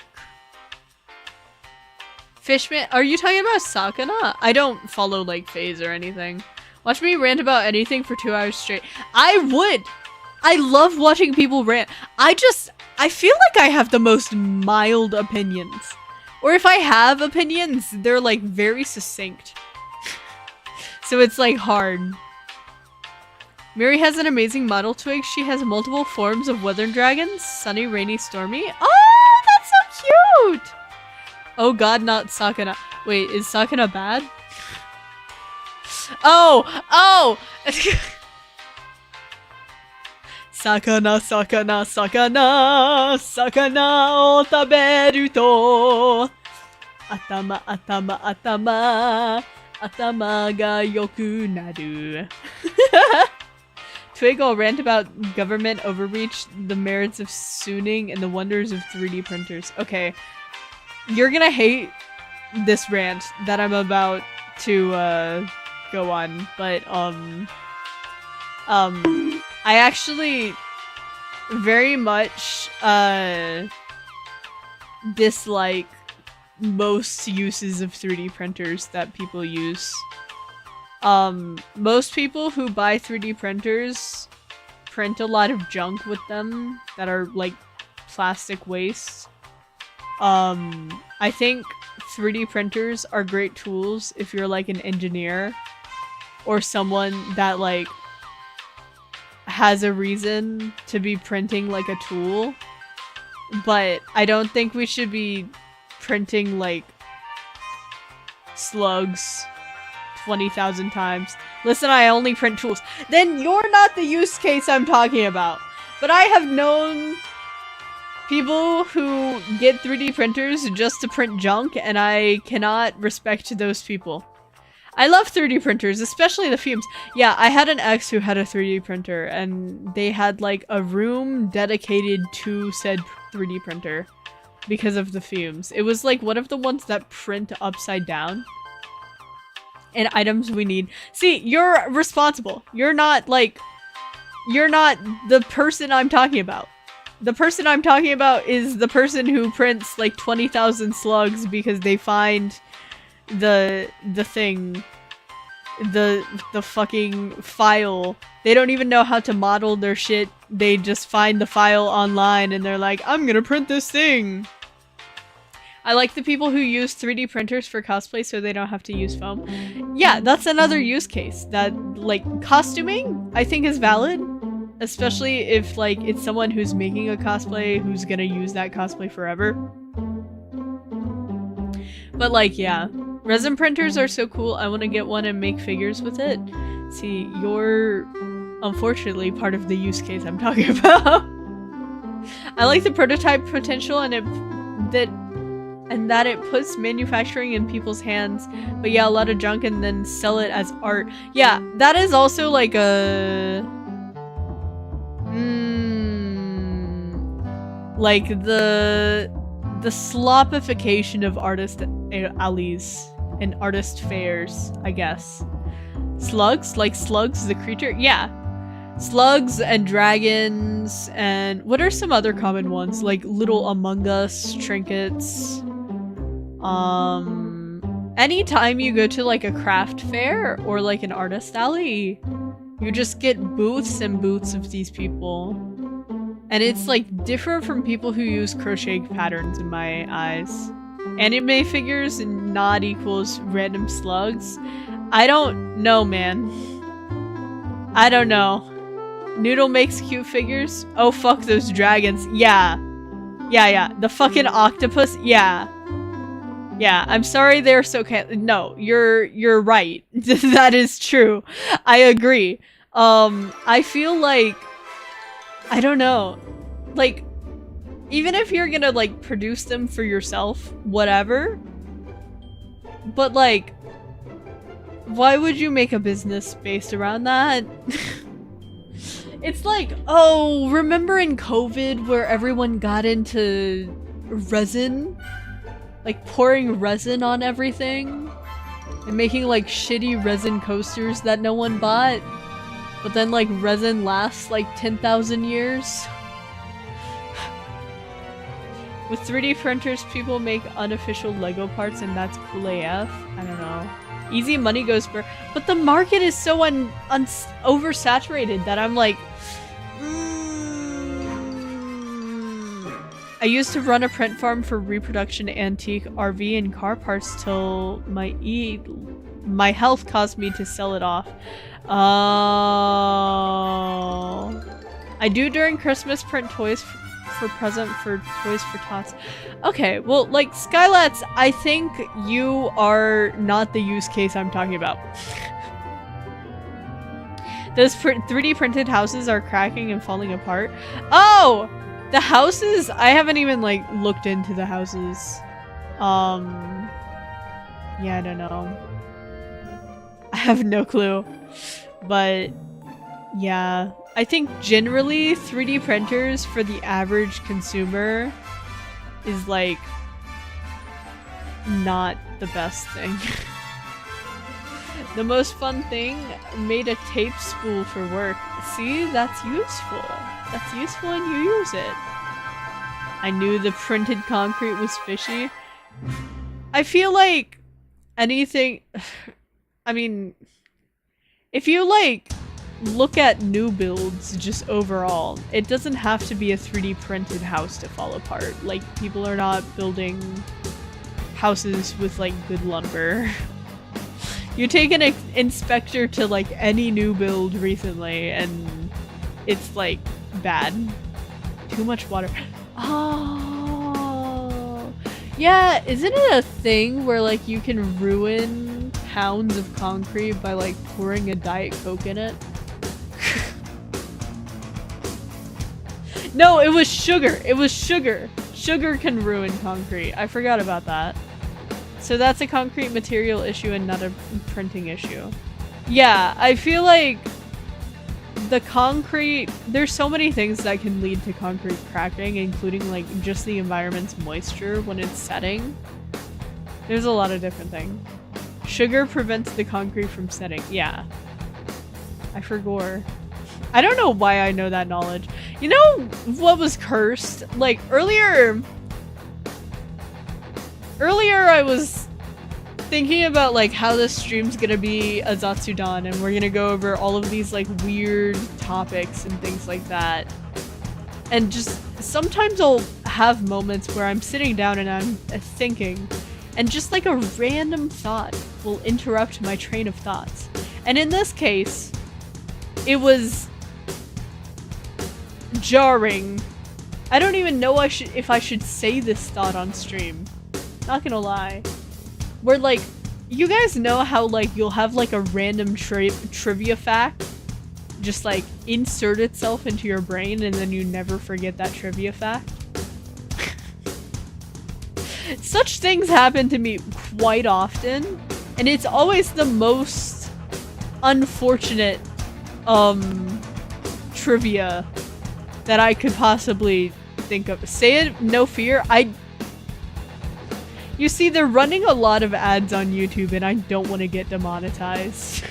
[SPEAKER 1] Fishman, are you talking about Sakana? I don't follow like FaZe or anything. Watch me rant about anything for 2 hours straight. I would! I love watching people rant. I feel like I have the most mild opinions. Or if I have opinions, they're like very succinct. So it's like hard. Mary has an amazing model twig. She has multiple forms of weather dragons. Sunny, rainy, stormy. Oh, that's so cute! Oh god, not Sakana. Wait, is Sakana bad? Oh! Oh! Sakana, sakana, sakana, sakana o taberu to atama, atama, atama, atama ga yoku naru. Twig will rant about government overreach, the merits of Suning, and the wonders of 3D printers. Okay. You're gonna hate this rant that I'm about to go on, but I actually very much dislike most uses of 3D printers that people use. Most people who buy 3D printers print a lot of junk with them that are like plastic waste. I think 3D printers are great tools if you're like an engineer or someone that like has a reason to be printing like a tool, but I don't think we should be printing like slugs 20,000 times. Listen, I only print tools. Then you're not the use case I'm talking about. But I have known people who get 3D printers just to print junk, and I cannot respect those people. I love 3D printers, especially the fumes. Yeah, I had an ex who had a 3D printer, and they had like a room dedicated to said 3D printer because of the fumes. It was like one of the ones that print upside down. And items we need. See, you're responsible. You're not the person I'm talking about. The person I'm talking about is the person who prints like 20,000 slugs because they find the thing, the fucking file. They don't even know how to model their shit. They just find the file online and they're like, I'm gonna print this thing. I like the people who use 3D printers for cosplay so they don't have to use foam. Yeah, that's another use case. That, like, costuming, I think is valid. Especially if, like, it's someone who's making a cosplay who's gonna use that cosplay forever. But, like, yeah. Resin printers are so cool. I want to get one and make figures with it. See, you're unfortunately part of the use case I'm talking about. I like the prototype potential and that it puts manufacturing in people's hands. But yeah, a lot of junk and then sell it as art. Yeah, that is also like a... like the slopification of artist alleys and artist fairs, I guess. Slugs? Like slugs, the creature? Yeah. Slugs and dragons and... what are some other common ones? Like little Among Us trinkets. Anytime you go to like a craft fair or like an artist alley, you just get booths and booths of these people. And it's like different from people who use crochet patterns in my eyes. Anime figures not equals random slugs. I don't know, man. I don't know. Noodle makes cute figures? Oh fuck those dragons. Yeah. Yeah. The fucking octopus? Yeah. Yeah, I'm sorry they're so no, you're right. That is true. I agree. I feel like I don't know. Like even if you're gonna like produce them for yourself, whatever. But like why would you make a business based around that? It's like, oh, remember in COVID where everyone got into resin? Like pouring resin on everything? And making like shitty resin coasters that no one bought? But then like resin lasts like 10,000 years? With 3D printers, people make unofficial Lego parts and that's cool AF? I don't know. Easy money goes for- but the market is so oversaturated that I'm like... I used to run a print farm for reproduction antique RV and car parts till my health caused me to sell it off. Oh. I do during Christmas print toys for present for Toys for Tots. Okay, well, like, Skylats, I think you are not the use case I'm talking about. Those 3D printed houses are cracking and falling apart. Oh! The houses? I haven't even, like, looked into the houses. Yeah, I don't know. I have no clue. But, yeah. I think generally 3D printers for the average consumer is, like, not the best thing. The most fun thing, made a tape spool for work. See? That's useful. That's useful and you use it. I knew the printed concrete was fishy. I feel like anything... I mean... If you, like, look at new builds just overall, it doesn't have to be a 3D printed house to fall apart. Like, people are not building houses with, like, good lumber. You take an inspector to, like, any new build recently, and it's, like, bad. Too much water. Oh. Yeah, isn't it a thing where, like, you can ruin pounds of concrete by, like, pouring a Diet Coke in it? No, it was sugar. It was sugar. Sugar can ruin concrete. I forgot about that. So that's a concrete material issue and not a printing issue. Yeah, I feel like the concrete... There's so many things that can lead to concrete cracking, including like just the environment's moisture when it's setting. There's a lot of different things. Sugar prevents the concrete from setting. Yeah. I forgot. I don't know why I know that knowledge. You know what was cursed? Like earlier I was thinking about like how this stream's gonna be a Zatsudan and we're gonna go over all of these like weird topics and things like that. And just sometimes I'll have moments where I'm sitting down and I'm thinking and just like a random thought will interrupt my train of thoughts. And in this case, it was jarring. I don't even know if I should say this thought on stream. Not gonna lie. Where like, you guys know how like you'll have like a random trivia fact just like insert itself into your brain and then you never forget that trivia fact? Such things happen to me quite often, and it's always the most unfortunate trivia that I could possibly think of. Say it, no fear. You see, they're running a lot of ads on YouTube and I don't want to get demonetized.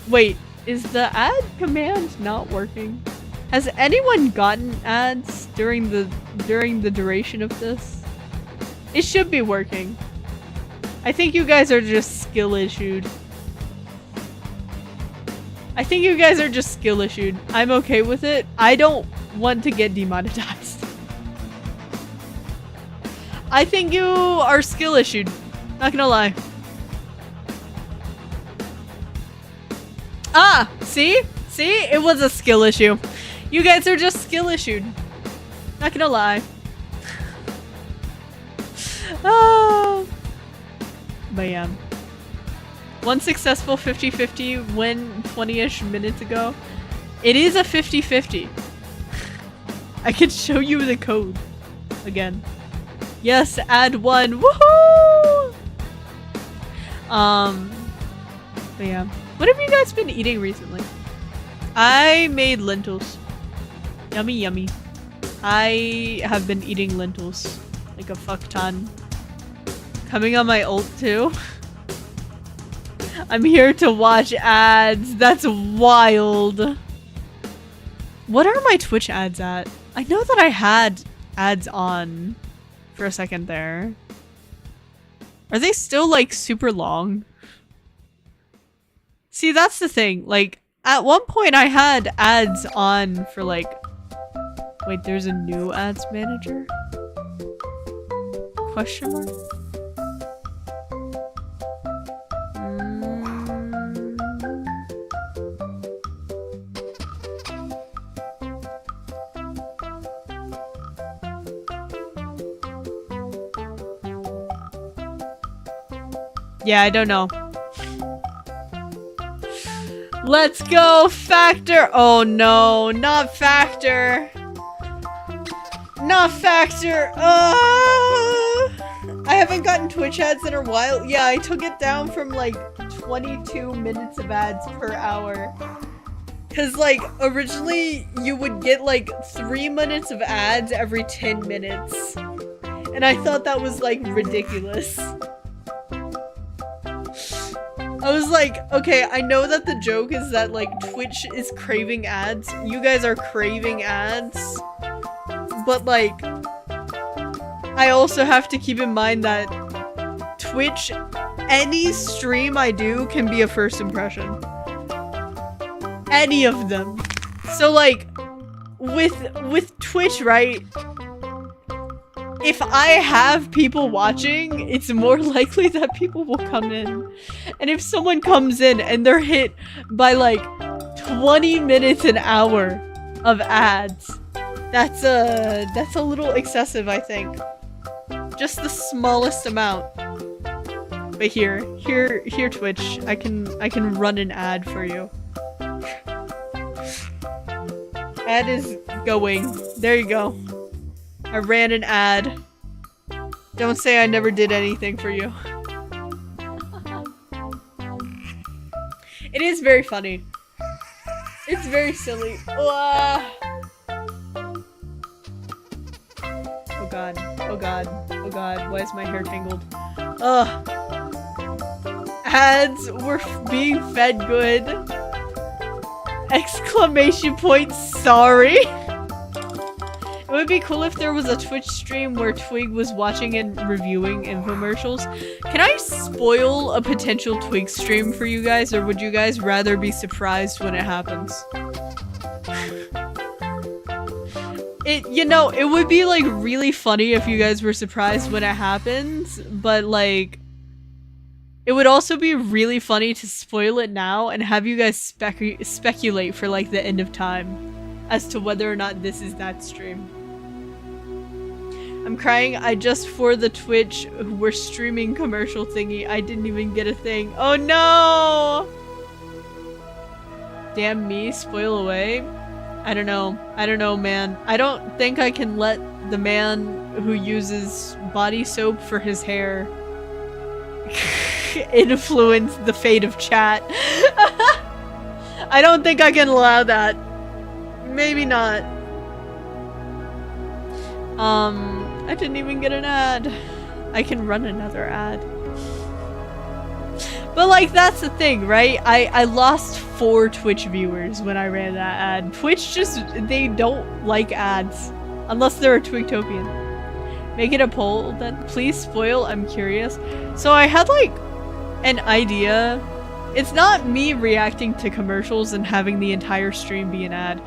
[SPEAKER 1] Wait, is the ad command not working? Has anyone gotten ads during the duration of this? It should be working. I think you guys are just skill issued. I think you guys are just skill issued. I'm okay with it. I don't want to get demonetized. I think you are skill issued. Not gonna lie. Ah! See? See? It was a skill issue. You guys are just skill issued. Not gonna lie. Oh. But yeah. One successful 50-50 win 20-ish minutes ago. It is a 50-50. I can show you the code again. Yes, add 1. Woohoo! But yeah. What have you guys been eating recently? I made lentils. Yummy, yummy. I have been eating lentils like a fuck ton. Coming on my ult too. I'm here to watch ads. That's wild. What are my Twitch ads at? I know that I had ads on for a second there. Are they still like super long? See, that's the thing. Like, at one point I had ads on for like... Wait, there's a new ads manager? Question mark? Yeah, I don't know. Let's go, Factor! Oh no, not Factor! Not Factor! I haven't gotten Twitch ads in a while. Yeah, I took it down from like 22 minutes of ads per hour. Cause like, originally you would get like 3 minutes of ads every 10 minutes. And I thought that was like ridiculous. I was like, okay, I know that the joke is that like Twitch is craving ads. You guys are craving ads. But like, I also have to keep in mind that Twitch, any stream I do can be a first impression. Any of them. So like, with Twitch, right? If I have people watching, it's more likely that people will come in. And if someone comes in and they're hit by like 20 minutes an hour of ads, that's a little excessive, I think. Just the smallest amount. But here Twitch, I can run an ad for you. Ad is going. There you go. I ran an ad. Don't say I never did anything for you. It is very funny. It's very silly. Oh god. Oh god. Oh god. Why is my hair tangled? Ugh. Ads were being fed good. Exclamation point, sorry. It would be cool if there was a Twitch stream where Twig was watching and reviewing infomercials. Can I spoil a potential Twig stream for you guys, or would you guys rather be surprised when it happens? It would be like really funny if you guys were surprised when it happens, but like, it would also be really funny to spoil it now and have you guys speculate for like the end of time as to whether or not this is that stream. I'm crying. I just for the Twitch we're streaming commercial thingy. I didn't even get a thing. Oh no! Damn me, spoil away. I don't know. I don't know, man. I don't think I can let the man who uses body soap for his hair influence the fate of chat. I don't think I can allow that. Maybe not. I didn't even get an ad. I can run another ad. But like, that's the thing, right? I lost 4 Twitch viewers when I ran that ad. Twitch just, they don't like ads. Unless they're a Twigtopian. Make it a poll then. Please spoil, I'm curious. So I had like an idea It's not me reacting to commercials and having the entire stream be an ad,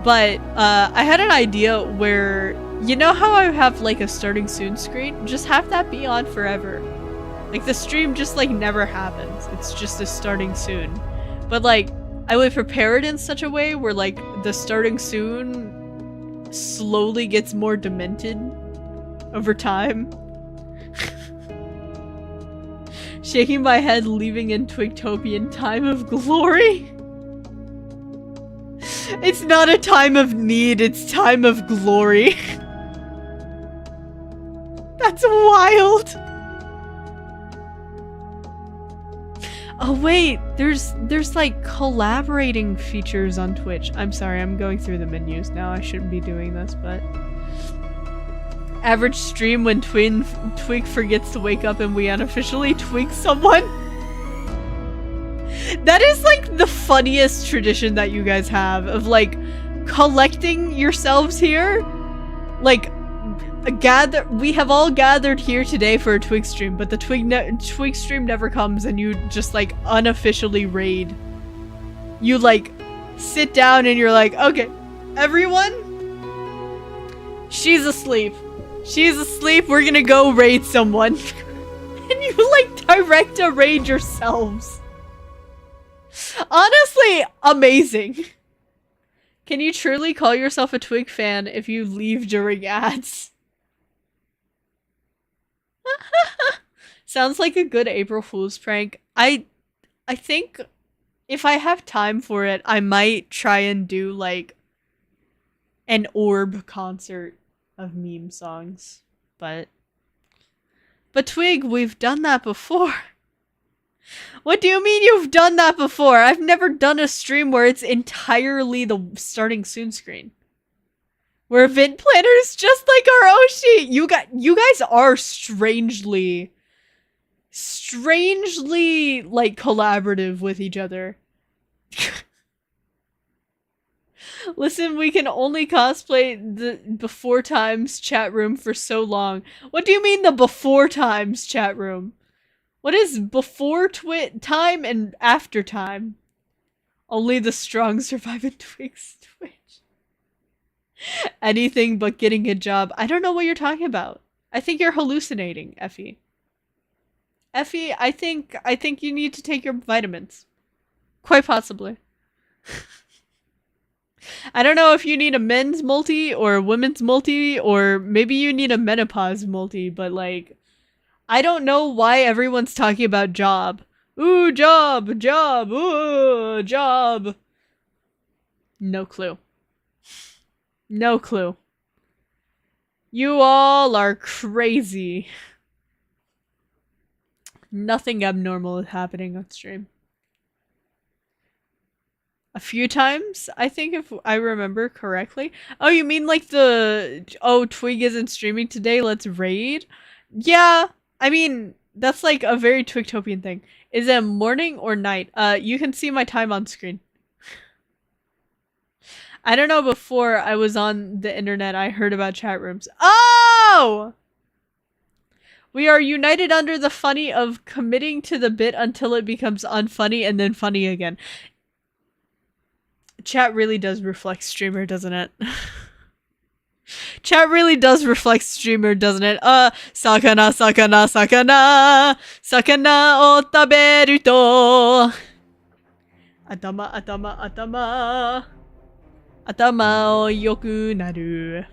[SPEAKER 1] but I had an idea where, you know how I have like a starting soon screen? Just have that be on forever. Like the stream just like never happens. It's just a starting soon. But like, I would prepare it in such a way where like the starting soon slowly gets more demented over time. Shaking my head, leaving in Twigtopian time of glory. It's not a time of need, it's time of glory. That's wild. Oh wait, there's like collaborating features on Twitch. I'm sorry, I'm going through the menus now. I shouldn't be doing this, but average stream when Twig forgets to wake up and we unofficially twig someone. That is like the funniest tradition that you guys have of like collecting yourselves here. Like we have all gathered here today for a Twig stream, but the Twig stream never comes and you just like unofficially raid. You like sit down and you're like, okay, everyone, she's asleep. She's asleep, we're gonna go raid someone. And you like direct a raid yourselves. Honestly, amazing. Can you truly call yourself a Twig fan if you leave during ads? Sounds like a good April Fool's prank. I think if I have time for it, I might try and do like an orb concert of meme songs. But Twig, we've done that before. What do you mean you've done that before? I've never done a stream where it's entirely the starting soon screen. Where event planners just like our Oshi. You guys are strangely like collaborative with each other. Listen, we can only cosplay the before times chat room for so long. What do you mean the before times chat room? What is before time and after time? Only the strong survive in Twig's Twitch. Anything but getting a job. I don't know what you're talking about. I think you're hallucinating, Effie. Effie, I think you need to take your vitamins. Quite possibly. I don't know if you need a men's multi or a women's multi, or maybe you need a menopause multi, but like, I don't know why everyone's talking about job. Ooh, job, ooh, job. No clue. No clue. You all are crazy. Nothing abnormal is happening on stream. A few times, I think, if I remember correctly. Oh, you mean like Twig isn't streaming today, let's raid? Yeah, I mean, that's like a very Twigtopian thing. Is it morning or night? You can see my time on screen. I don't know, before I was on the internet, I heard about chat rooms. Oh! We are united under the funny of committing to the bit until it becomes unfunny and then funny again. Chat really does reflect streamer, doesn't it? Chat really does reflect streamer, doesn't it? Sakana, sakana, sakana. Sakana o taberu to. Atama, atama, atama. Atama o yoku naru.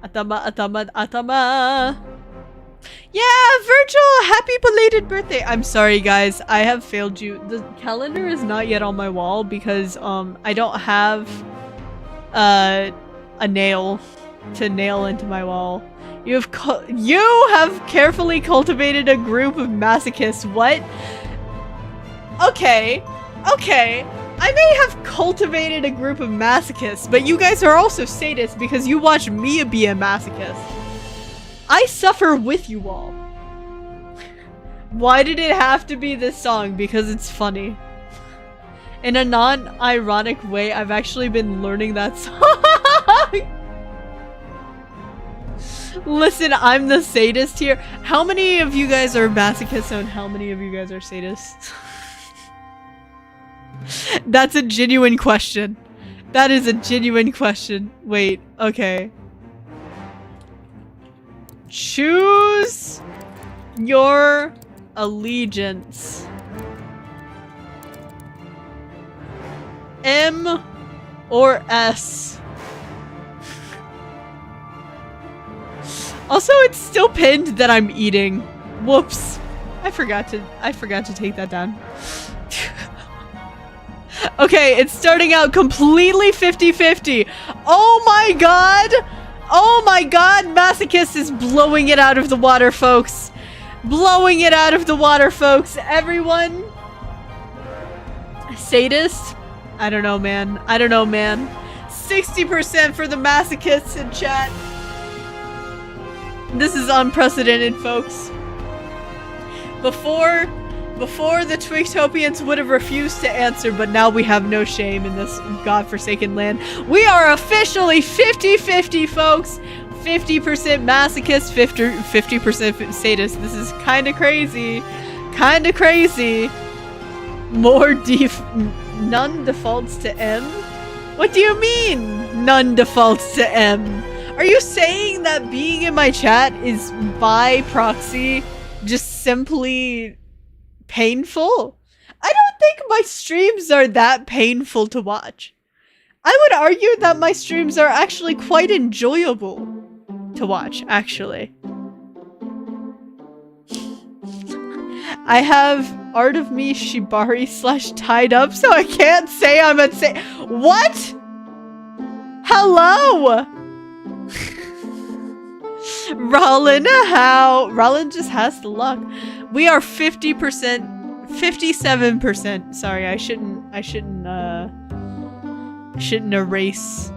[SPEAKER 1] Atama, atama, atama. Yeah, Virgil, happy belated birthday. I'm sorry, guys. I have failed you. The calendar is not yet on my wall because I don't have a nail to nail into my wall. You have carefully cultivated a group of masochists. What? Okay. I may have cultivated a group of masochists, but you guys are also sadists because you watch me be a masochist. I suffer with you all. Why did it have to be this song? Because it's funny. In a non-ironic way, I've actually been learning that song. Listen, I'm the sadist here. How many of you guys are masochists and how many of you guys are sadists? That's a genuine question. That is a genuine question. Wait, okay. Choose your allegiance. M or S? Also, it's still pinned that I'm eating. Whoops. I forgot to take that down. Okay, it's starting out completely 50-50. Oh my god! Oh my god, Masochist is blowing it out of the water, folks. Blowing it out of the water, folks. Everyone. Sadist? I don't know, man. I don't know, man. 60% for the Masochists in chat. This is unprecedented, folks. Before the Twigtopians would have refused to answer, but now we have no shame in this godforsaken land. We are officially 50-50, folks. 50% masochist, 50% sadist. This is kind of crazy. Kind of crazy. None defaults to M? What do you mean, none defaults to M? Are you saying that being in my chat is by proxy just simply painful? I don't think my streams are that painful to watch. I would argue that my streams are actually quite enjoyable to watch, actually. I have Art of Me Shibari / tied up, so I can't say I'm a What? Hello? Rollin, how? Rollin just has the luck. We are 50%, 57%. Sorry, I shouldn't erase.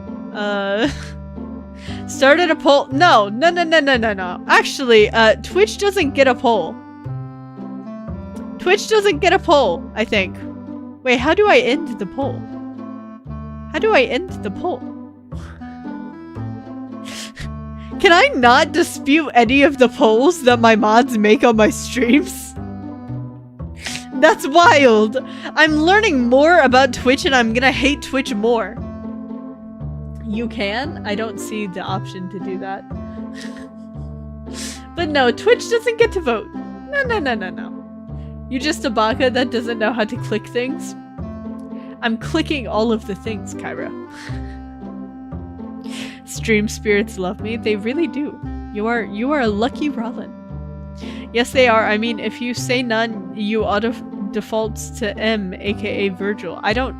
[SPEAKER 1] Started a poll. No. Actually, Twitch doesn't get a poll. Twitch doesn't get a poll, I think. Wait, how do I end the poll? How do I end the poll? Can I not dispute any of the polls that my mods make on my streams? That's wild. I'm learning more about Twitch and I'm gonna hate Twitch more. You can? I don't see the option to do that. But no, Twitch doesn't get to vote. No. You just a baka that doesn't know how to click things? I'm clicking all of the things, Kyra. Stream spirits love me. They really do. You are a lucky Rollin. Yes, they are. I mean, if you say none, you auto defaults to M, aka Virgil. I don't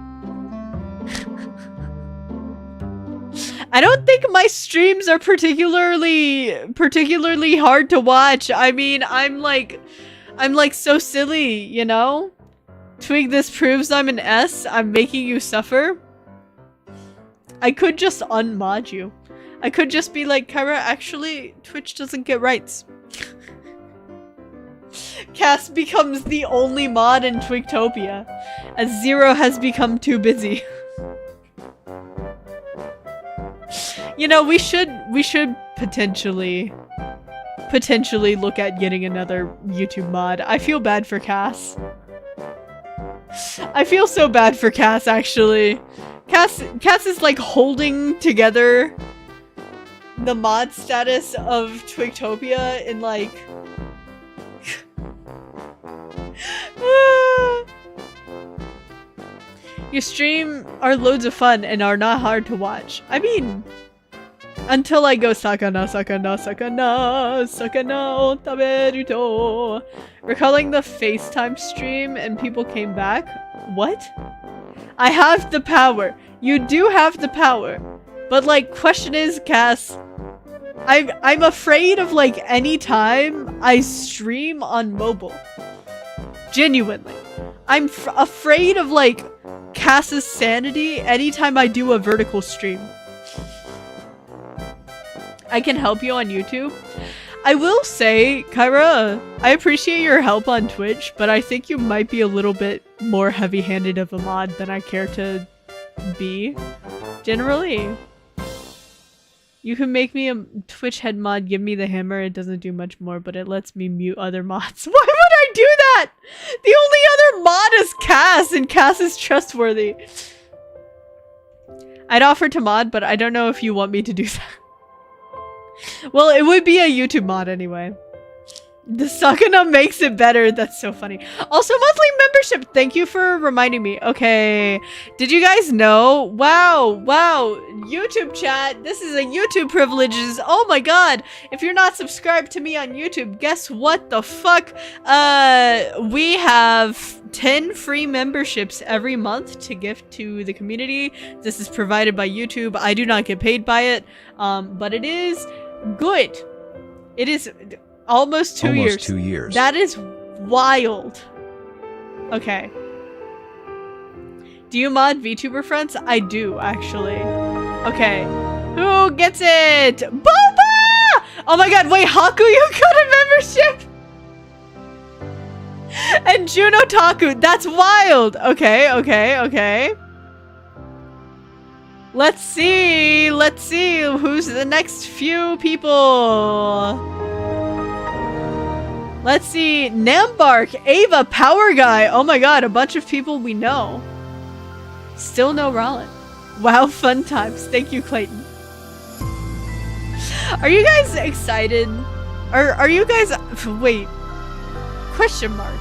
[SPEAKER 1] think my streams are particularly hard to watch. I mean, I'm like so silly, you know? Twig, this proves I'm an S. I'm making you suffer. I could just unmod you. I could just be like, Kyra, actually, Twitch doesn't get rights. Cass becomes the only mod in Twigtopia, as Zero has become too busy. You know, we should potentially look at getting another YouTube mod. I feel bad for Cass. I feel so bad for Cass, actually. Cass is like holding together the mod status of Twigtopia in like... Your stream are loads of fun and are not hard to watch. I mean, until I go sakana o taberu to. Recalling the FaceTime stream and people came back? What? I have the power. You do have the power. But like, question is, Cass, I'm afraid of like any time I stream on mobile. Genuinely. I'm afraid of like Cass's sanity anytime I do a vertical stream. I can help you on YouTube. I will say, Kyra, I appreciate your help on Twitch, but I think you might be a little bit more heavy-handed of a mod than I care to be. Generally. You can make me a Twitch head mod, give me the hammer. It doesn't do much more, but it lets me mute other mods. Why would I do that? The only other mod is Cass, and Cass is trustworthy. I'd offer to mod, but I don't know if you want me to do that. Well, it would be a YouTube mod anyway. The Sakana makes it better. That's so funny. Also, monthly membership. Thank you for reminding me. Okay. Did you guys know? Wow. YouTube chat. This is a YouTube privileges. Oh my god. If you're not subscribed to me on YouTube, guess what the fuck? We have 10 free memberships every month to gift to the community. This is provided by YouTube. I do not get paid by it. But it is good. It is... Almost 2 years. That is wild. Okay. Do you mod VTuber friends? I do, actually. Okay. Who gets it? Boba! Oh my god, wait, Haku, you got a membership! And Juno Taku, that's wild! Okay. Let's see who's the next few people. Let's see, Nambark, Ava, Power Guy. Oh my god, a bunch of people we know. Still no Rollin. Wow, fun times. Thank you, Clayton. Are you guys excited? Are you guys... Wait. Question mark.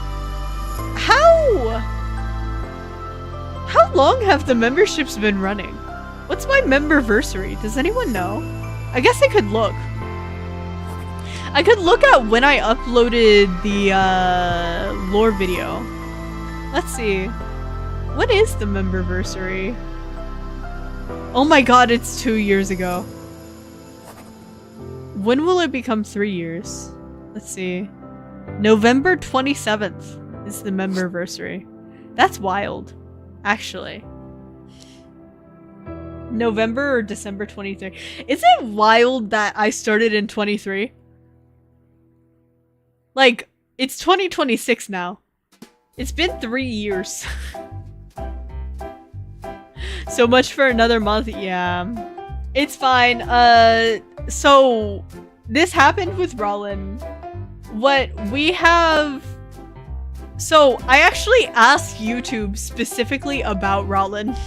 [SPEAKER 1] How long have the memberships been running? What's my memberversary? Does anyone know? I guess I could look. I could look at when I uploaded the lore video. Let's see. What is the memberversary? Oh my god, it's 2 years ago. When will it become 3 years? Let's see. November 27th is the memberversary. That's wild, actually. November or December 23. Is it wild that I started in 23? Like, it's 2026 now. It's been 3 years. So much for another month. Yeah. It's fine. So this happened with Rollin. What we have... So I actually asked YouTube specifically about Rollin.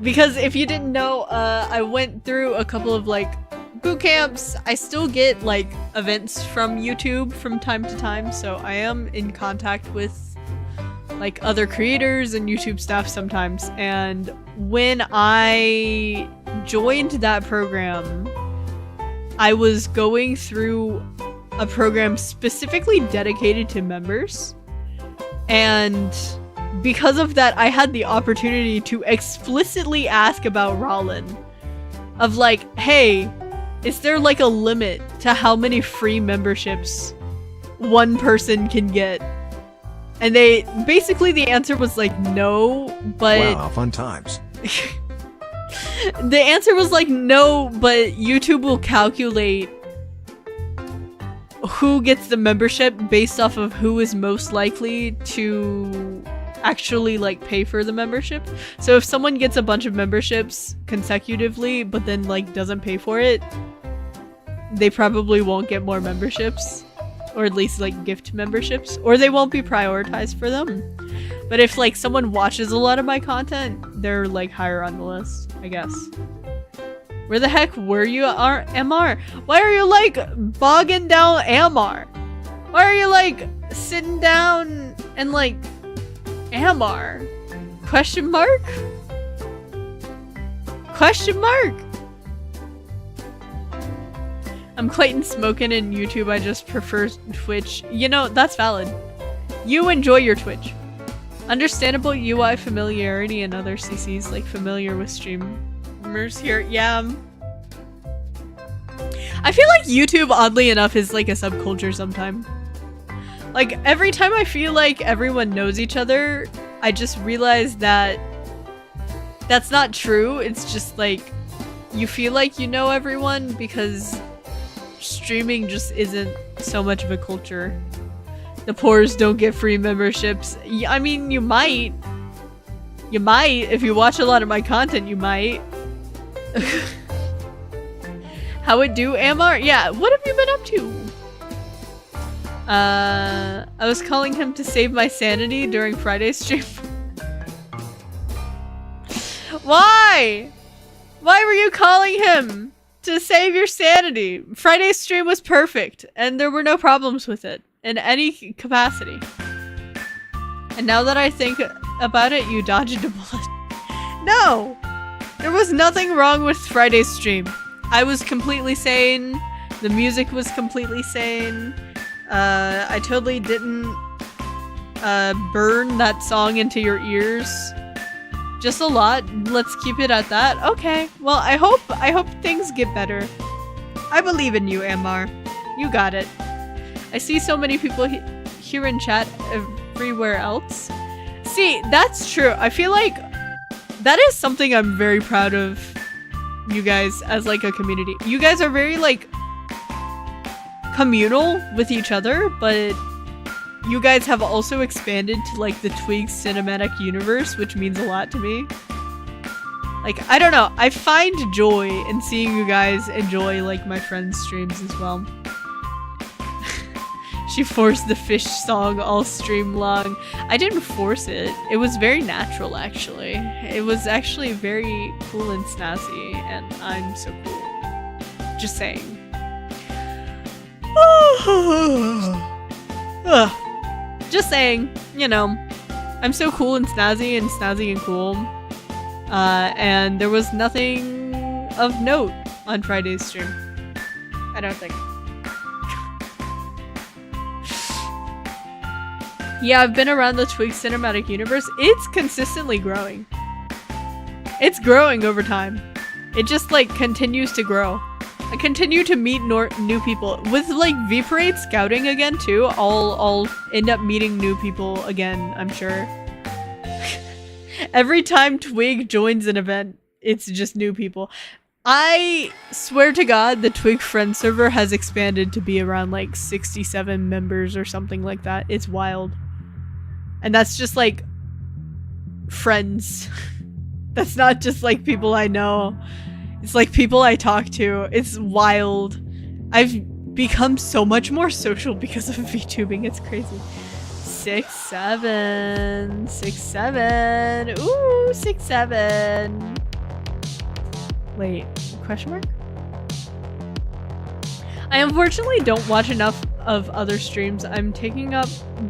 [SPEAKER 1] Because if you didn't know, I went through a couple of like boot camps. I still get like events from YouTube from time to time, so I am in contact with like other creators and YouTube staff sometimes. And when I joined that program, I was going through a program specifically dedicated to members, and because of that I had the opportunity to explicitly ask about Rollin, of like, hey, is there like a limit to how many free memberships one person can get? And they basically, the answer was like no, but
[SPEAKER 2] wow, fun times.
[SPEAKER 1] The answer was like no, but YouTube will calculate who gets the membership based off of who is most likely to actually like pay for the membership. So if someone gets a bunch of memberships consecutively but then like doesn't pay for it, they probably won't get more memberships, or at least like gift memberships, or they won't be prioritized for them. But if like someone watches a lot of my content, they're like higher on the list, I guess. Where the heck were you, MR? Why are you like bogging down MR? Why are you like sitting down and like MR? Question mark? Question mark? I'm Clayton smoking in YouTube. I just prefer Twitch. You know, that's valid. You enjoy your Twitch. Understandable UI familiarity and other CCs, like familiar with streamers here. Yeah. I feel like YouTube, oddly enough, is like a subculture sometime. Like, every time I feel like everyone knows each other, I just realize that that's not true. It's just like, you feel like you know everyone because streaming just isn't so much of a culture. The poors don't get free memberships. I mean, you might. You might. If you watch a lot of my content, you might. How it do, Amar? Yeah, what have you been up to? I was calling him to save my sanity during Friday's stream. Why? Why were you calling him to save your sanity? Friday's stream was perfect, and there were no problems with it in any capacity. And now that I think about it, you dodged a bullet. No! There was nothing wrong with Friday's stream. I was completely sane. The music was completely sane. I totally didn't burn that song into your ears. Just a lot. Let's keep it at that. Okay. Well, I hope things get better. I believe in you, Ammar. You got it. I see so many people here in chat everywhere else. See, that's true. I feel like that is something I'm very proud of you guys as like a community. You guys are very like communal with each other, but you guys have also expanded to like the Twig cinematic universe, which means a lot to me. Like, I don't know, I find joy in seeing you guys enjoy like my friends' streams as well. She forced the fish song all stream long. I didn't force it. It was very natural, actually. It was actually very cool and snazzy, and I'm so cool. Just saying. Just saying, you know, I'm so cool and snazzy and cool. And there was nothing of note on Friday's stream. I don't think. Yeah, I've been around the Twig cinematic universe. It's consistently growing. It's growing over time. It just like continues to grow. I continue to meet new people. With like V-Parade scouting again too, I'll end up meeting new people again, I'm sure. Every time Twig joins an event, it's just new people. I swear to God, the Twig friend server has expanded to be around like 67 members or something like that. It's wild. And that's just like friends. That's not just like people I know. It's like people I talk to. It's wild. I've become so much more social because of VTubing. It's crazy. 6, 7. 6, 7. Ooh, 6, 7. Wait, question mark? I unfortunately don't watch enough of other streams. I'm taking up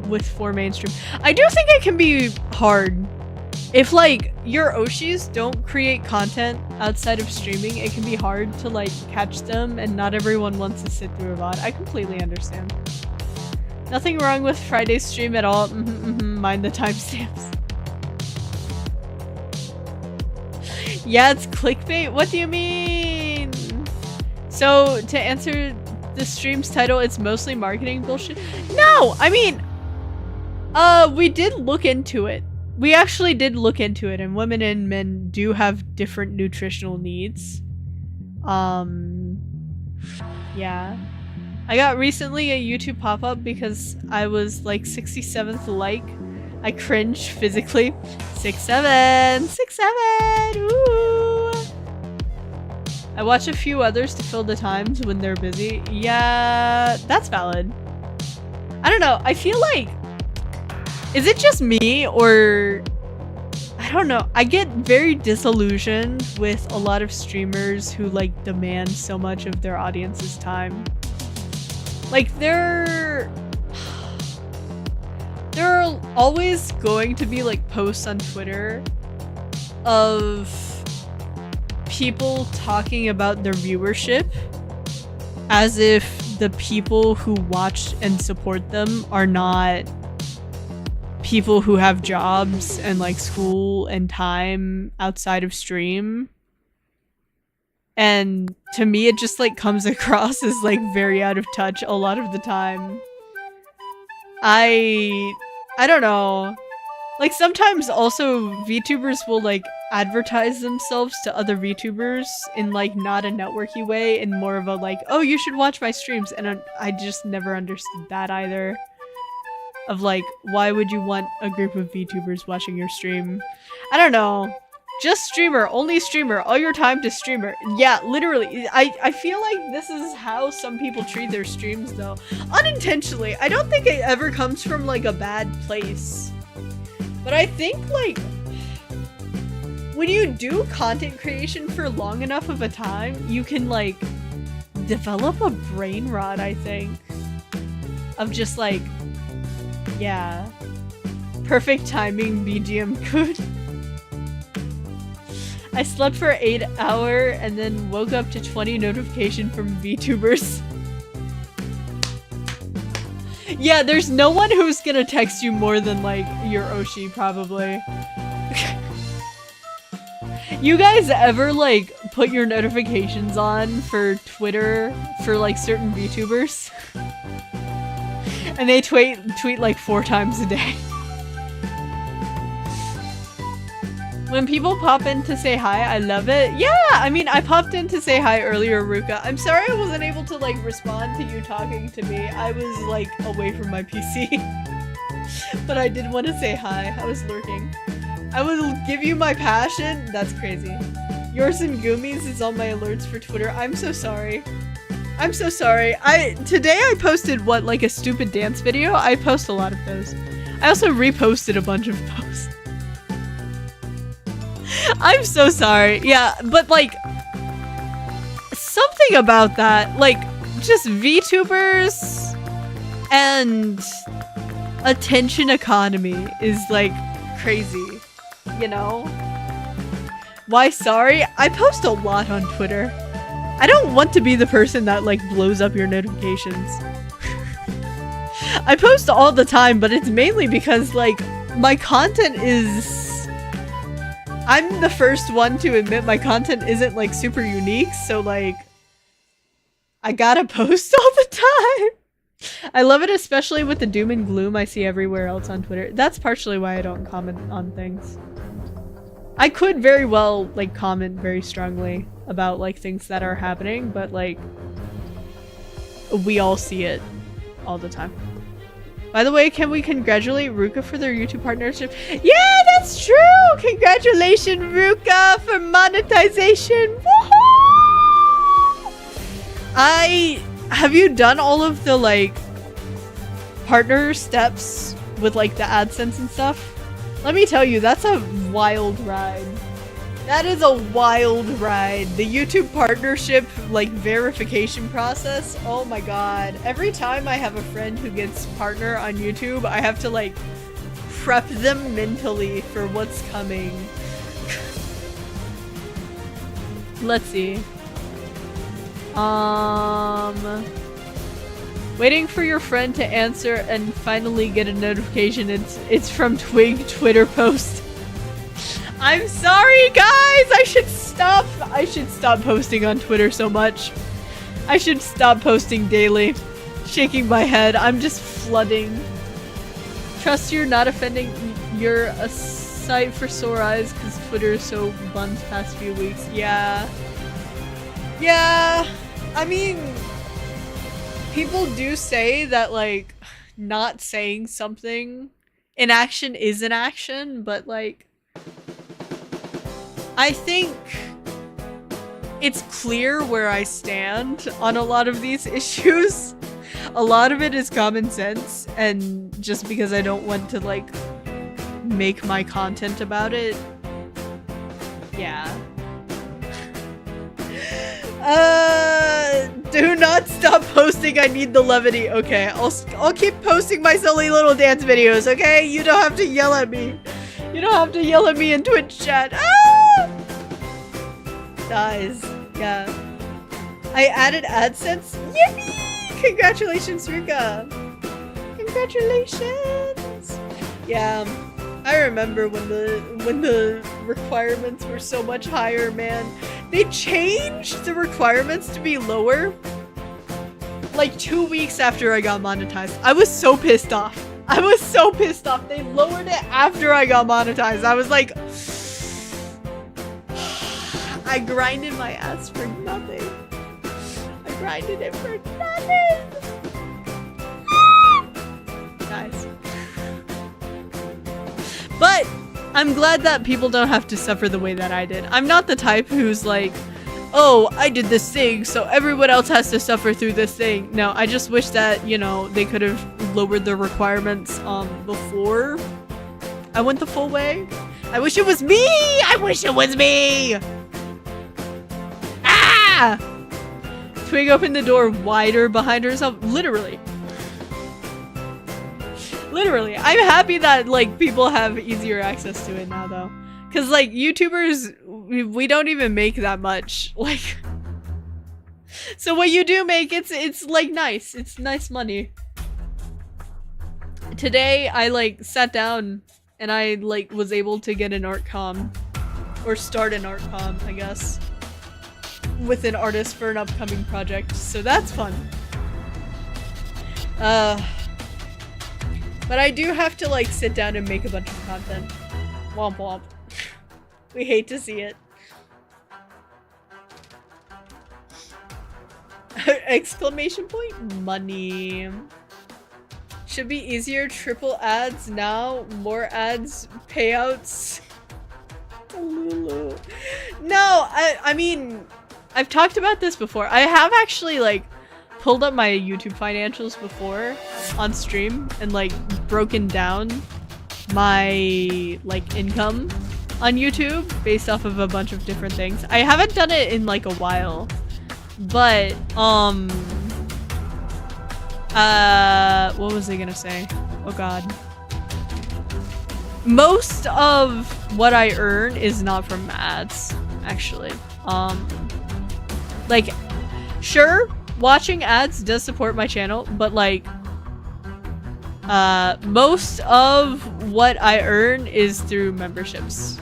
[SPEAKER 1] with 4 mainstream. I do think it can be hard. If like your Oshis don't create content outside of streaming, it can be hard to like catch them, and not everyone wants to sit through a VOD. I completely understand. Nothing wrong with Friday's stream at all. Mind the timestamps. Yeah, it's clickbait. What do you mean? So to answer the stream's title, it's mostly marketing bullshit. No, I mean, we did look into it. We actually did look into it, and women and men do have different nutritional needs. Yeah. I got recently a YouTube pop-up because I was like 67th like. I cringe physically. 6, 7. 6, 7. Ooh. I watch a few others to fill the times when they're busy. Yeah, that's valid. I don't know. I feel like, is it just me, or I don't know. I get very disillusioned with a lot of streamers who like demand so much of their audience's time. Like there are always going to be like posts on Twitter of people talking about their viewership as if the people who watch and support them are not people who have jobs and like school and time outside of stream. And to me, it just like comes across as like very out of touch a lot of the time. I don't know. Like sometimes also VTubers will like advertise themselves to other VTubers in like not a networky way, and more of a like, oh, you should watch my streams. And I just never understood that either. Of like, why would you want a group of VTubers watching your stream? I don't know. Just streamer, only streamer, all your time to streamer. Yeah, literally. I feel like this is how some people treat their streams though. Unintentionally. I don't think it ever comes from like a bad place. But I think like when you do content creation for long enough of a time, you can like develop a brain rot, I think. Of just like, yeah. Perfect timing, BGM good. I slept for 8 hours and then woke up to 20 notifications from VTubers. Yeah, there's no one who's gonna text you more than like your Oshi, probably. You guys ever like put your notifications on for Twitter for like certain VTubers? And they tweet like 4 times a day. When people pop in to say hi, I love it. Yeah, I mean, I popped in to say hi earlier, Ruka. I'm sorry I wasn't able to like respond to you talking to me. I was like away from my PC. But I did want to say hi. I was lurking. I will give you my passion. That's crazy. Yours and Gumi's is on my alerts for Twitter. I'm so sorry. I'm so sorry. Today I posted what, like a stupid dance video? I post a lot of those. I also reposted a bunch of posts. I'm so sorry. Yeah, but like something about that, like just VTubers and attention economy is like crazy, you know? Why sorry? I post a lot on Twitter. I don't want to be the person that like blows up your notifications. I post all the time, but it's mainly because like my content is... I'm the first one to admit my content isn't like super unique, so like I gotta post all the time. I love it, especially with the doom and gloom I see everywhere else on Twitter. That's partially why I don't comment on things. I could very well like comment very strongly about like things that are happening, but like we all see it all the time. By the way, can we congratulate Ruka for their YouTube partnership? Yeah, that's true! Congratulations, Ruka, for monetization! Woohoo! Have you done all of the, like, partner steps with, like, the AdSense and stuff? Let me tell you, that's a wild ride. That is a wild ride. The YouTube partnership, like, verification process, oh my god. Every time I have a friend who gets partner on YouTube, I have to, like, prep them mentally for what's coming. Let's see. Waiting for your friend to answer and finally get a notification. It's from Twig Twitter post. I'm sorry, guys! I should stop posting on Twitter so much. I should stop posting daily. Shaking my head. I'm just flooding. Trust you're not offending. You're a sight for sore eyes because Twitter is so buns past few weeks. Yeah. Yeah. I mean, people do say that, like, not saying something in action is an action, but, like, I think it's clear where I stand on a lot of these issues. A lot of it is common sense, and just because I don't want to, like, make my content about it. Yeah. Do not stop posting. I need the levity. Okay, I'll keep posting my silly little dance videos, okay? You don't have to yell at me. You don't have to yell at me in Twitch chat. Ah! Guys, yeah. I added AdSense. Yippee! Congratulations, Rika. Congratulations. Yeah, I remember when the requirements were so much higher, man. They changed the requirements to be lower like 2 weeks after I got monetized. I was so pissed off. I was so pissed off. They lowered it after I got monetized. I was like, I grinded my ass for nothing. I grinded it for nothing. Guys. But I'm glad that people don't have to suffer the way that I did. I'm not the type who's like, oh, I did this thing, so everyone else has to suffer through this thing. No, I just wish that, you know, they could have lowered their requirements before I went the full way. I wish it was me! I wish it was me! Ah! Twig opened the door wider behind herself. Literally. Literally. I'm happy that, like, people have easier access to it now, though. Because, like, YouTubers, we don't even make that much. Like, so what you do make, it's like, nice. It's nice money. Today, I, like, sat down and I, like, was able to get an art com. Or start an art com, I guess. With an artist for an upcoming project. So that's fun. But I do have to, like, sit down and make a bunch of content. Womp womp. We hate to see it. Exclamation point? Money. Should be easier. Triple ads now. More ads. Payouts. No, I mean, I've talked about this before. I have actually, like, pulled up my YouTube financials before on stream and, like, broken down my, like, income on YouTube based off of a bunch of different things. I haven't done it in, like, a while, but what was I gonna say? Oh god. Most of what I earn is not from ads, actually. Like, sure, watching ads does support my channel, but, like, most of what I earn is through memberships.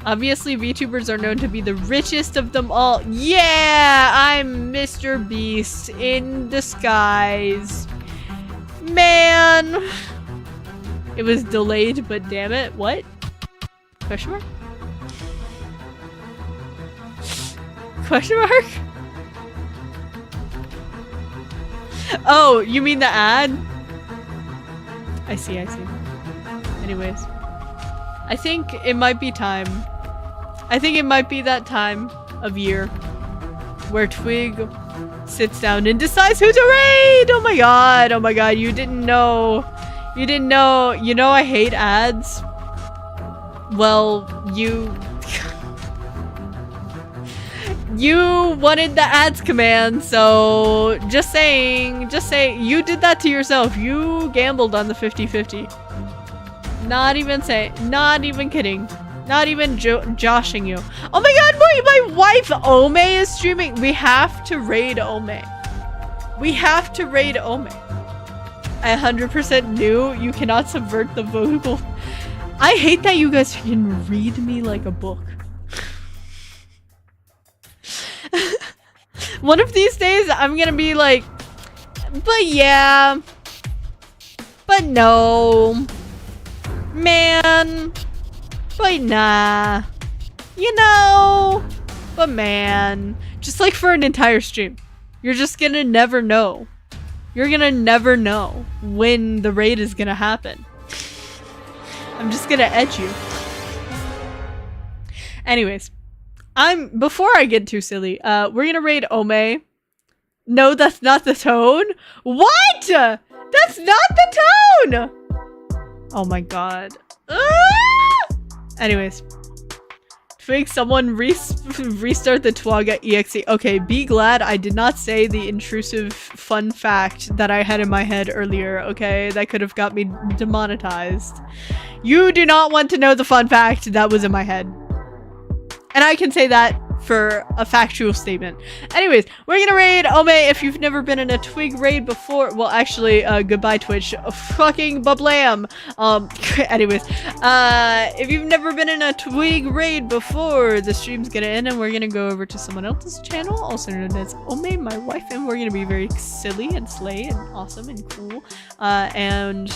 [SPEAKER 1] Obviously, VTubers are known to be the richest of them all. Yeah, I'm Mr. Beast in disguise. Man. It was delayed, but damn it. What? Question mark? Question mark? Oh, you mean the ad? I see, I see. Anyways. I think it might be time. I think it might be that time of year where Twig sits down and decides who to raid! Oh my god, oh my god, you didn't know. You didn't know. You know I hate ads? Well, you wanted the ads command, so just saying, you did that to yourself. You gambled on the 50-50. Not even kidding. Not even joshing you. Oh my god, my wife Ome is streaming. We have to raid Ome. We have to raid Ome. I 100% knew you cannot subvert the vocal. I hate that you guys can read me like a book. One of these days, I'm gonna be like, but yeah, but no, man, but nah, you know, but man. Just like for an entire stream, you're just gonna never know. You're gonna never know when the raid is gonna happen. I'm just gonna edge you. Anyways, before I get too silly, we're gonna raid Ome. No, that's not the tone. What? That's not the tone! Oh my god. Anyways. Twig, someone restart the Twaga EXE. Okay, be glad I did not say the intrusive fun fact that I had in my head earlier, okay? That could have got me demonetized. You do not want to know the fun fact that was in my head. And I can say that for a factual statement. Anyways, we're gonna raid Ome. If you've never been in a Twig raid before, well, actually, goodbye Twitch. Fucking bablam. Anyways, if you've never been in a Twig raid before, the stream's gonna end and we're gonna go over to someone else's channel, also known as Ome, my wife, and we're gonna be very silly and slay and awesome and cool. And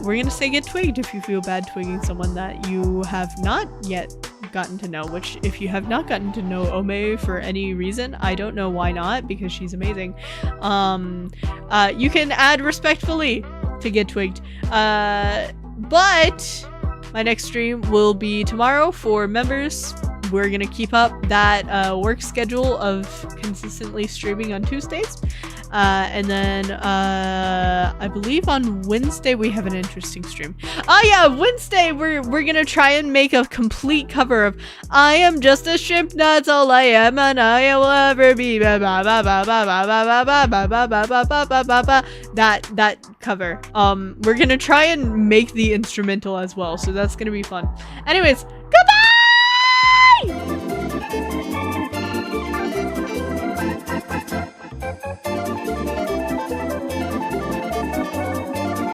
[SPEAKER 1] we're gonna say get twigged if you feel bad twigging someone that you have not yet gotten to know, which if you have not gotten to know Ome for any reason, I don't know why not, because she's amazing. You can add respectfully to get twigged. But My next stream will be tomorrow for members. We're gonna keep up that work schedule of consistently streaming on Tuesdays. And then I believe on Wednesday we have an interesting stream. Oh yeah, Wednesday we're gonna try and make a complete cover of I am just a shrimp, that's all I am, and I will ever be. That cover. We're gonna try and make the instrumental as well, so that's gonna be fun. Anyways, goodbye.